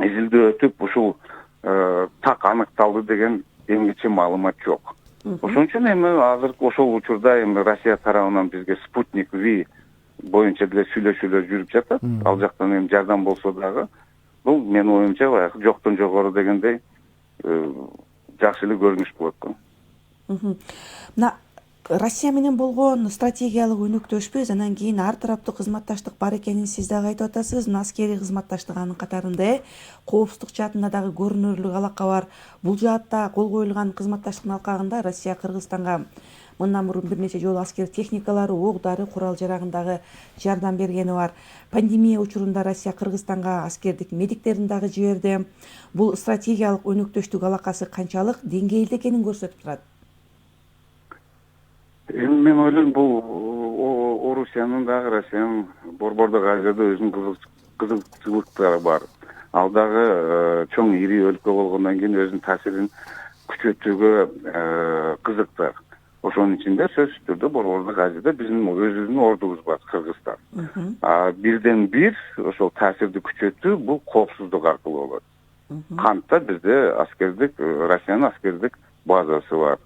[SPEAKER 15] изилдөө өтүп, ушул так аныкталды деген эмгиче маалымат жок. Ошон үчүн эми азыркы ошол учурда эми Россия тарабынан бизге Спутник V боюнча деле сүйлөшүүлөр жүрүп жатат. Ал жактан эми жардам болсо дагы, бул менин оюмча баягы жоктон жогору дегендей жакшы эле көрүнүш болот го.
[SPEAKER 3] Мына Россия менен болгон стратегиялык өнөктөшпүз, анан кийин ар тараптуу кызматташтык бар экенин сиз дагы айтып атасыз. Мына аскерий кызматташтык анын катарында коопсуздук жаатында дагы көрүнөрлүк алака бар. Бул жаатта кол коюлган кызматташтыктын алкагында Россия Кыргызстанга мындан мурун бир нече жолу аскер техникалары, ок-дары, курал жарагындагы жардам бергени бар. Пандемия учурунда Россия Кыргызстанга аскердик медиктерин дагы жиберди. Бул стратегиялык өнөктөштүк алакасы канчалык деңгээлде экенин көрсөтүп турат.
[SPEAKER 15] Мен ойлойм, бул Орусиянын дагы Россиянын Борбордук Азияда өзүнүн кызыкчылыктары бар. Ал дагы чоң ири өлкө болгондон кийин өзүнүн таасирин күчөтүүгө кызыктар. Ошонун ичинде сөзсүз түрдө Борбордук Азияда биздин өзүбүздүн ордубуз бар, Кыргызстан. Бирден бир ошол таасирди күчөтүү бул коопсуздук аркылуу болот. Кантта бизде аскердик, Россиянын аскердик базасы бар.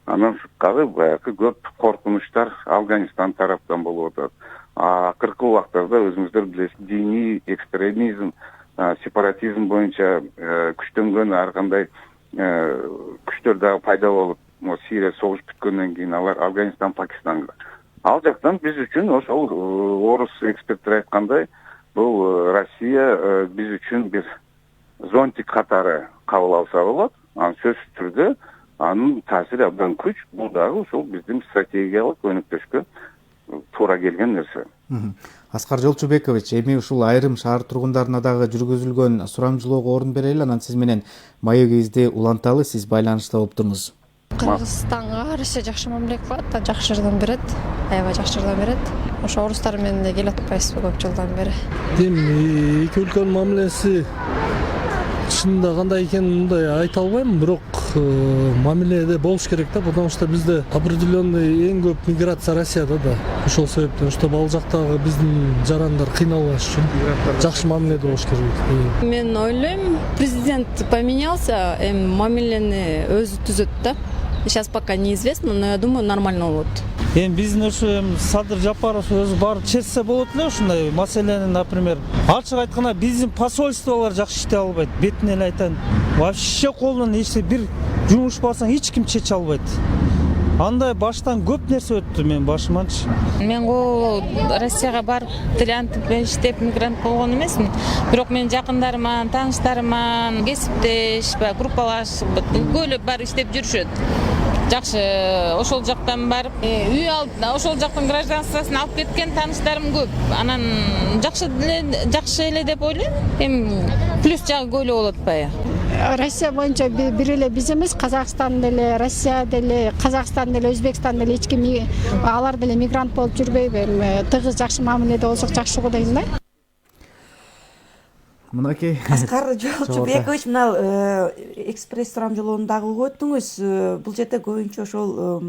[SPEAKER 15] Анан сырткары баягы көп коркунучтар Афганистан тараптан болуп атат. Акыркы убактарда өзүңүздөр билесиз, диний экстремизм, сепаратизм боюнча күчтөнгөн ар кандай күчтөр дагы пайда болуп, Сирия согуш бүткөндөн кийин алар Афганистан, Пакистанга. Ал жактан биз үчүн ошол орус эксперттер айткандай, бул Россия биз үчүн бир зонтик катары кабыл алса болот. Анан сөзсүз түрдө анын таасири абдан күч, бул дагы ошол биздин стратегиялык өнөктөшкө туура келген нерсе.
[SPEAKER 2] Аскар Жолчубекович, эми ушул айрым шаар тургундарына дагы жүргүзүлгөн сурамжылоого орун берели, анан сиз менен маегибизди уланталы, сиз байланышта болуптуңуз.
[SPEAKER 6] Кыргызстанга Россия жакшы мамиле кылат, жакшы жардам берет, аябай жакшы жардам берет. Ошо орустар менен эле келип атпайсызбы көп жылдан бери.
[SPEAKER 8] Эми эки өлкөнүн мамилеси чынында кандай экенин мындай айта албайм, бирок мамиледе болуш керек да, потому что бизде определенный эң көп миграция Россияда да. Ошол себептен, чтобы ал жактагы биздин жарандар кыйналбаш үчүн жакшы мамиледе болуш керек.
[SPEAKER 9] Мен ойлойм, президент поменялся, мамилени өзү түзөт да. Сейчас пока неизвестно, но я думаю, нормально болот.
[SPEAKER 16] Биздин ушу Садыр Жапаров өзү барып чечсе болот эле ушундай маселени, например. Ачык айтканда биздин посольстволор жакшы иштей албайт. Бетине эле айтайын. Вообще колунан бир жумуш барсаң эч ким чече албайт. Андай баштан көп нерсе өттү менин башыманчы.
[SPEAKER 11] Мен Россияга барып тилантип иштеп мигрант болгон эмесмин. Бирок менин жакындарыман, тааныштарыман, кесиптеш, группалаш көйлөп барып иштеп жүрүшөт. Жакшы, ошол жактан барып, үй алып, ошол жактын гражданствосын алып кеткен тааныштарым көп. Анан жакшы эле деп ойлойм. Плюс жагы көйлөп болот атпайбы?
[SPEAKER 6] Россия боюнча бир эле биз эмес, Казакстан деле, Россия деле, Казакстан деле, Өзбекстан деле эч ким алар деле мигрант болуп жүрбөйбү. Тыгыз жакшы мамиледе болсок жакшы го дейм да.
[SPEAKER 2] Мынакей
[SPEAKER 3] Аскар Жолчубекович, мына экспресс сурамжылоонун угуп өттүңүз. Бул жерде көбүнчө ошол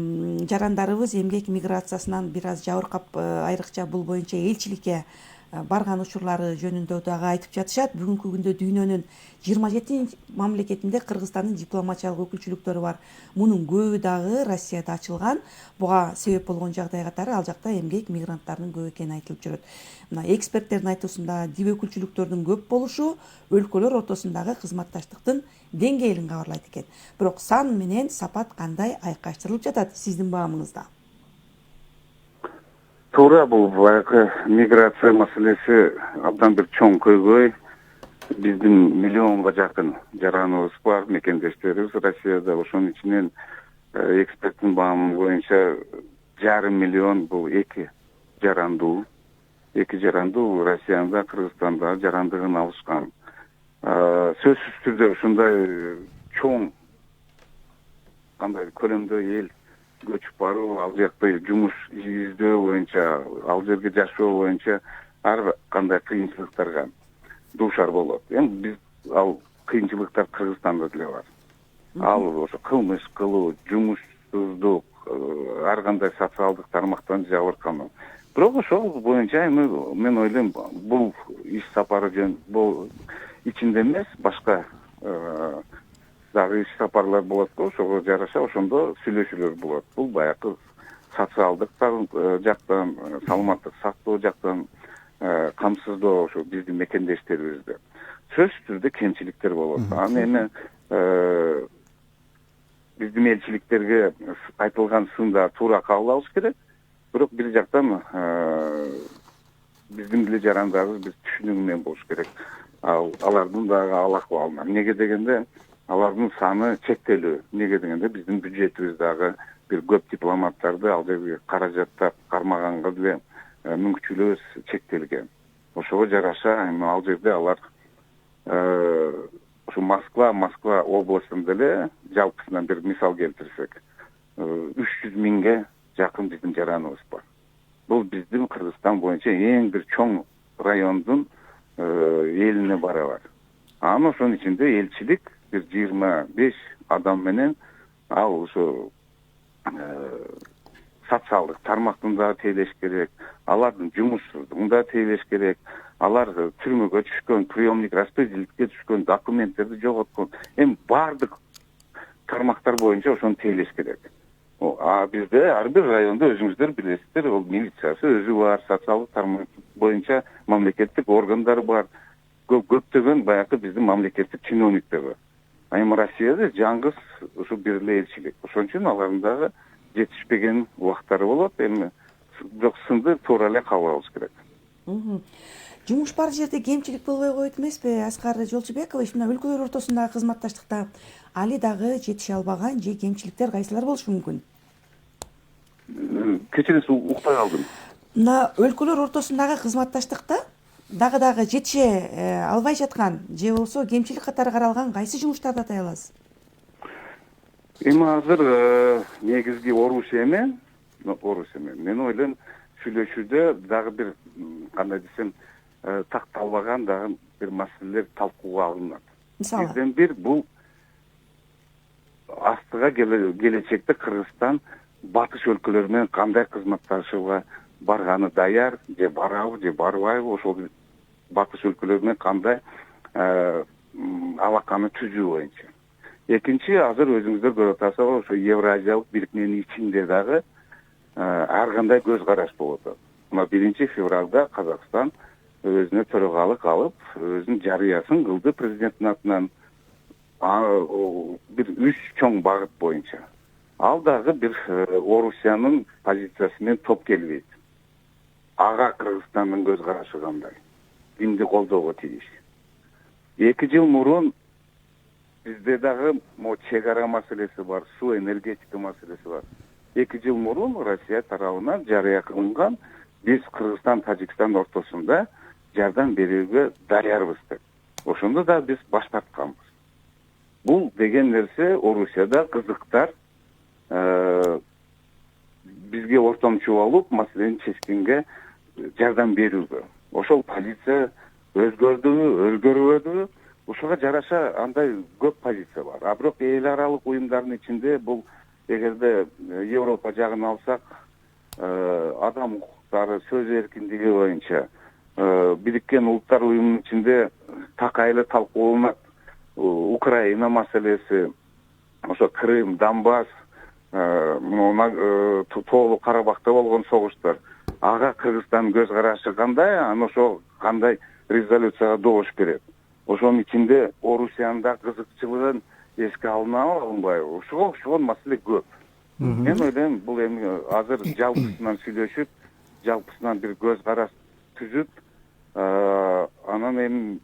[SPEAKER 3] жарандарыбыз эмгек миграциясынан бир аз жабыркап, айрыкча бул боюнча элчиликке барган учурлары жөнүндө дагы айтып жатышат. Бүгүнкү күндө дүйнөнүн 27 мамлекетинде Кыргызстандын дипломатиялык өкүлчүлүктөрү бар. Мунун көбү дагы Россияда ачылган. Буга себеп болгон жагдай катары ал жакта эмгек мигранттарынын көп экени айтылып жүрөт. Мына эксперттердин айтуусунда дип өкүлчүлүктөрдүн көп болушу өлкөлөр ортосундагы кызматташтыктын деңгээлин кабарлайт экен. Бирок сан менен сапат кандай айкаштырылып жатат сиздин баамыңызда?
[SPEAKER 15] Туура, бул баягы миграция маселеси абдан бир чоң көйгөй. Биздин миллионго жакын жараныбыз бар, мекендештерибиз Россияда. Ошонун ичинен эксперттин баамы боюнча 5,5 миллион бул эки жарандуу Россияда, Кыргызстанда жарандыгын алышкан. Сөзсүз түрдө ушундай чоң кандай көлөмдө эл көчүп баруу, ал жакта жумуш издөө боюнча, ал жерге жашоо боюнча ар кандай кыйынчылыктарга дуушар болот. Эми биз ал кыйынчылыктар Кыргызстанда деле бар. Ал ошо кылмыш кылуу, жумушсуздук, ар кандай социалдык тармактан жабыркануу. Бирок ошол боюнча эми мен ойлойм, бул иш сапары бул ичинде эмес, башка дагы иш сапарлар болот го, ошого жараша ошондо сүйлөшүүлөр болот. Бул баягы социалдык жактан, саламаттык сактоо жактан камсыздоо ошо биздин мекендештерибизде. Сөзсүз түрдө кемчиликтер болот. Аны эми биздин элчиликтерге айтылган сында туура кабыл алыш керек. Бирок бир жактан биздин деле жарандарыбыз биз түшүнүгү менен болуш керек. Алардын дагы ал акыбалына. Эмнеге дегенде алардын саны чектелүү. Эмнеге дегенде биздин бюджетибиз дагы бир көп дипломаттарды ал жерге каражаттап кармаганга деле мүмкүнчүлүгүбүз чектелген. Ошого жараша эми ал жерде алар ушу Москва областында эле жалпысынан бир мисал келтирсек, 300 миңге жакын биздин жараныбыз бар. Бул биздин Кыргызстан боюнча эң бир чоң райондун элине барабар. Анан ошонун ичинде элчилик бир 25 адам менен ал ошо социалдык тармактын да тейлеш керек, алардын жумушсуздугун да тейлеш керек, алар түрмөгө түшкөн, приемник распределителге түшкөн, документтерди жоготкон, эми бардык тармактар боюнча ошону тейлеш керек. Бизде ар бир райондо өзүңүздөр билесиздер, ол милициясы өзү бар, социалдык тармак боюнча мамлекеттик органдары бар, көптөгөн баягы биздин мамлекеттик чиновниктер бар. Эми Россияда жаңгыз ушу бир эле элчилик. Ошон үчүн алардын дагы жетишпеген убактары болот. Эми бирок сынды туура эле кабыл алыш керек.
[SPEAKER 3] Жумуш бар жерде кемчилик болбой коет эмеспи? Аскар Жолчубекович, мына өлкөлөр ортосундагы кызматташтыкта али дагы жетише албаган же кемчиликтер кайсылар болушу мүмкүн?
[SPEAKER 15] Кечиресиз, укпай калдым.
[SPEAKER 3] Мына өлкөлөр ортосундагы кызматташтыкта дагы жетише албай жаткан же болбосо кемчилик катары каралган кайсы жумуштарды атай аласыз?
[SPEAKER 15] Эми азыр негизги Орусия менен мен ойлойм сүйлөшүүдө дагы бир кандай десем такталбаган дагы бир маселелер талкууга алынат.
[SPEAKER 3] Мисалы?
[SPEAKER 15] Бирден бир бул астыга келечекте Кыргызстан батыш өлкөлөр менен кандай кызматташууга барганы даяр, же барабы, же барбайбы, ошол батыш өлкөлөр менен кандай алаканы түзүү боюнча. Экинчи, азыр өзүңүздөр көрүп атасыздар, ошо Евразиялык бирикменин ичинде дагы ар кандай көз караш болуп атат. Мына 1 февралда Казакстан өзүнө төрагалык алып, өзүнүн жарыясын кылды президенттин атынан бир 3 чоң багыт боюнча. Ал дагы бир Орусиянын позициясы менен топ келбейт. Ага Кыргызстандын көз карашы кандай? Кимди колдоого тийиш? 2 жыл мурун бизде дагы чек ара маселеси бар, суу энергетика маселеси бар. 2 жыл мурун Россия тарабынан жарыя кылынган биз Кыргызстан, Тажикстан ортосунда жардам берүүгө даярбыз деп. Ошондо да биз баш тартканбыз. Бул деген нерсе Орусияда кызыктар бизге ортомчу болуп, маселени чечкенге жардам берүүгө. Ошол позиция өзгөрбөдүбү? Ошого жараша андай көп позиция бар. А бирок эл аралык уюмдардын ичинде бул эгерде Европа жагын алсак, адам укуктары, сөз эркиндиги боюнча Бириккен Улуттар уюмунун ичинде такайлы талкууланат. Украина маселеси, ошо Крым, Донбасс, Тоолу Карабакта болгон согуштар. Ага Кыргызстан көз карашы кандай, аны ошо кандай резолюцияга добуш берет. Ошонун ичинде Орусиянын да кызыкчылыгын эске алынбайбы? Ошол маселе көп. Мен ойлойм, бул эми азыр жалпысынан сүйлөшүп, жалпысынан бир көз караш түзүп, анан эми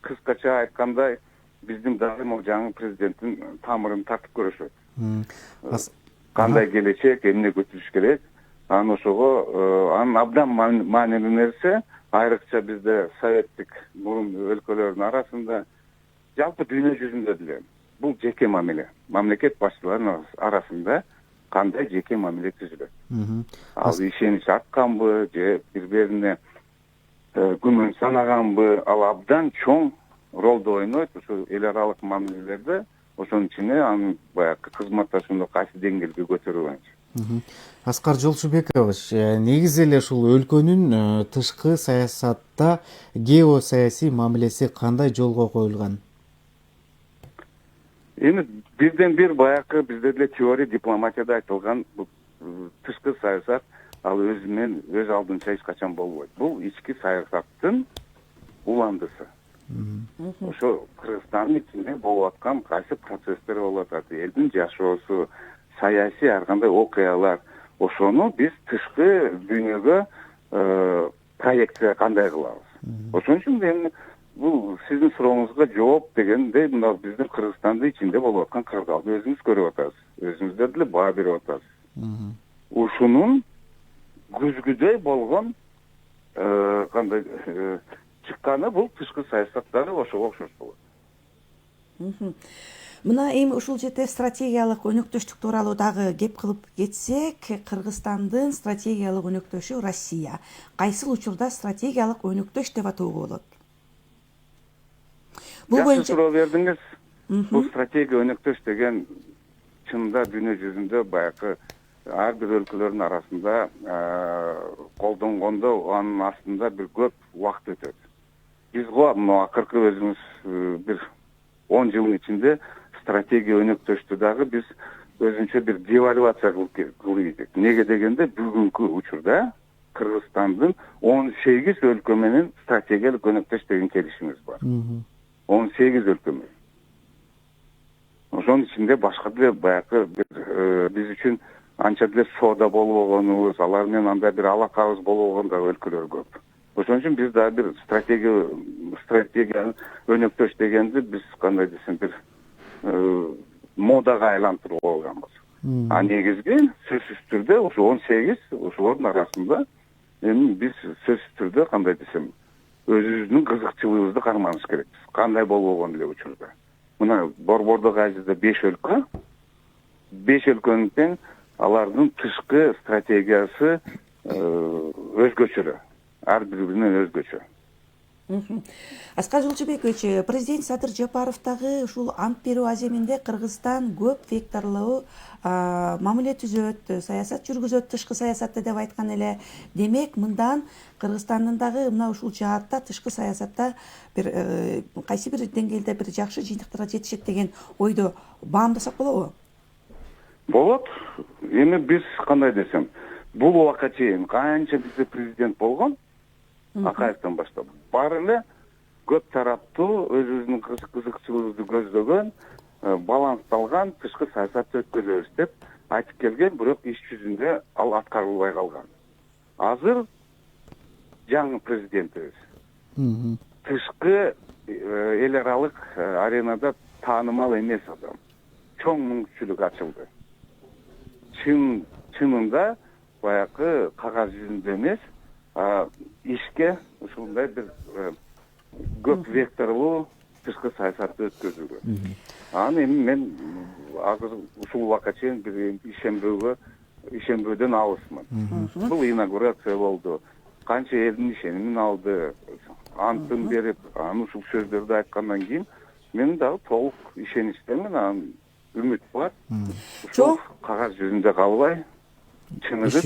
[SPEAKER 15] кыскача айткандай, биздин дагы жаңы президенттин тамырын тартып көрүшөт. Кандай келечек, эмне күтүш керек? Анан ошого анын абдан маанилүү нерсе, айрыкча бизде советтик мурун өлкөлөрдүн арасында, жалпы дүйнө жүзүндө деле бул жеке мамиле. Мамлекет башчыларынын арасында кандай жеке мамиле түзүлөт? Ал ишенич артканбы, же бири-бирине күмөн санаганбы? Ал абдан чоң ролду ойнойт ошо эл аралык мамилелерде. Ошонун ичине анын баягы кызматташууну кайсы деңгээлге көтөрүү боюнча.
[SPEAKER 2] Аскар Жолшубекович, негизи эле ушул өлкөнүн тышкы саясатта геосаясий мамилеси кандай жолго коюлган?
[SPEAKER 15] Эми бирден бир баягы бизде деле теория дипломатияда айтылган тышкы саясат ал өзү менен өз алдынча эч качан болбойт. Бул ички саясаттын уландысы. Ошо Кыргызстандын ичинде болуп аткан кайсы процесстер болуп атат, элдин жашоосу, саясий ар кандай окуялар, ошону биз тышкы дүйнөгө проекция кандай кылабыз? Ошон үчүн эми бул сиздин сурооңузга жооп дегенде, мына биздин Кыргызстандын ичинде болуп аткан кырдаалды өзүңүз көрүп атасыз, өзүңүздөр деле баа берип атасыз. Ушунун күзгүдөй болгон кандай чыкканы бул тышкы саясаттары ошого окшош болот.
[SPEAKER 3] Мына эми ушул жерде стратегиялык өнөктөштүк тууралуу дагы кеп кылып кетсек, Кыргызстандын стратегиялык өнөктөшү Россия. Кайсыл учурда стратегиялык өнөктөш деп атоого болот?
[SPEAKER 15] Жакшы суроо бердиңиз. Бул стратегия өнөктөш деген чынында дүйнө жүзүндө баягы ар бир өлкөлөрдүн арасында колдонгондо анын астында бир көп убакыт өтөт. Биз мына акыркы өзүбүз бир 10 жылдын ичинде стратегия өнөктөштү дагы биз өзүнчө бир девальвация кылып. Неге дегенде бүгүнкү учурда Кыргызстандын 18 өлкө менен стратегиялык өнөктөш деген келишимиз бар. 18 өлкө менен. Ошонун ичинде башка деле баягы биз үчүн анча деле соода болбогонубуз, алар менен андай бир алакабыз болбогон да өлкөлөр көп. Ошон үчүн биз дагы бир стратегия өнөктөш дегенди биз кандай десем бир модага айлантырып койганбыз. А негизги сөзсүз түрдө ошо 18 ошолордун арасында эми биз сөзсүз түрдө кандай десем өзүбүздүн кызыкчылыгыбызды карманыш керекпиз. Кандай болбогон эле учурда. Мына Борбордук Азияда 5 өлкө. 5 өлкөнүн тең алардын тышкы стратегиясы өзгөчө. Ар бири-биринен өзгөчө.
[SPEAKER 3] Аскар Жолчубекович, президент Садыр Жапаровдагы ушул ант берүү аземинде Кыргызстан көп векторлуу мамиле түзөт, саясат жүргүзөт, тышкы саясатта деп айткан эле. Демек, мындан Кыргызстандын дагы мына ушул жаатта тышкы саясатта бир кайсы бир деңгээлде бир жакшы жыйынтыктарга жетишет деген ойдо баамдасак болобу?
[SPEAKER 15] Болот. Эми биз кандай десем, бул убакка чейин канча бизде президент болгон, Акаевден баштап, баары эле көп тараптуу өзүбүздүн кызыкчылыгыбызды көздөгөн, балансталган тышкы саясатты өткөзөбүз деп айтып келген, бирок иш жүзүндө ал аткарылбай калган. Азыр жаңы президентибиз тышкы эл аралык аренада таанымал эмес адам. Чоң мүмкүнчүлүк ачылды. Чынында баягы кагаз жүзүндө эмес, ишке ушундай бир көп векторлуу тышкы саясатты өткөзүүгө. Анан эми мен азыр ушул убакка чейин бир ишенбөөдөн алысмын. Бул инаугурация болду. Канча элдин ишенимин алды, антын берип, анан ушул сөздөрдү айткандан кийин мен дагы толук ишеничтемин, анан үмүт бар. Ушул кагаз жүзүндө калбай, чыныгы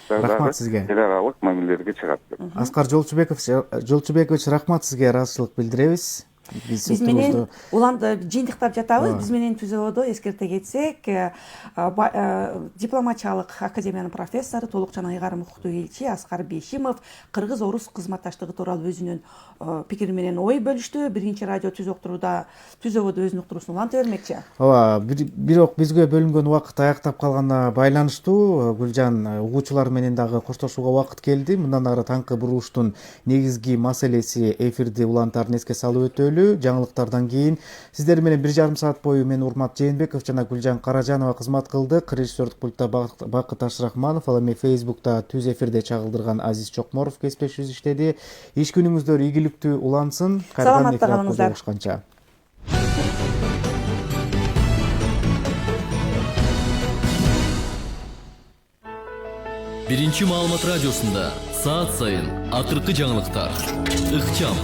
[SPEAKER 2] рахмат сизге.
[SPEAKER 15] Эл аралык мамилелерге чыгат деп.
[SPEAKER 2] Аскар Жолчубекович, рахмат сизге, ыраазычылык билдиребиз.
[SPEAKER 3] Биз менен уланды жыйынтыктап жатабыз. Биз менен түзөбодо эскерте кетсек, дипломатиялык академиянын профессору, толукчан айгарым укуктуу элчи Аскар Бешимов кыргыз-орус кызматташтыгы тууралуу өзүнүн пикири менен ой бөлүштү. Биринчи радио түзөбодо өзүнүн уктуруусун уланта бермекчи.
[SPEAKER 2] Ооба, бирок бизге бөлүнгөн убакыт аяктап калганына байланыштуу Гүлжан, угуучулар менен дагы коштошууга убакыт келди. Мындан ары таңкы бурулуштун негизги маселеси эфирди улантарын эске салып өтөлү. Жаңылыктардан кийин сиздер менен 1,5 саат бою мен Урмат Жээнбеков жана Гүлжан Каражанова кызмат кылдык. Режиссердик пультта Бакыт Ашрахманов, ал эми Фейсбукта түз эфирде чагылдырган Азиз Чокморов кесиптешибиз иштеди. Иш күнүңүздөр ийгиликтүү улансын.
[SPEAKER 3] Саламатта калыңыздар.
[SPEAKER 17] Биринчи маалымат радиосунда саат сайын акыркы жаңылыктар. Ыкчам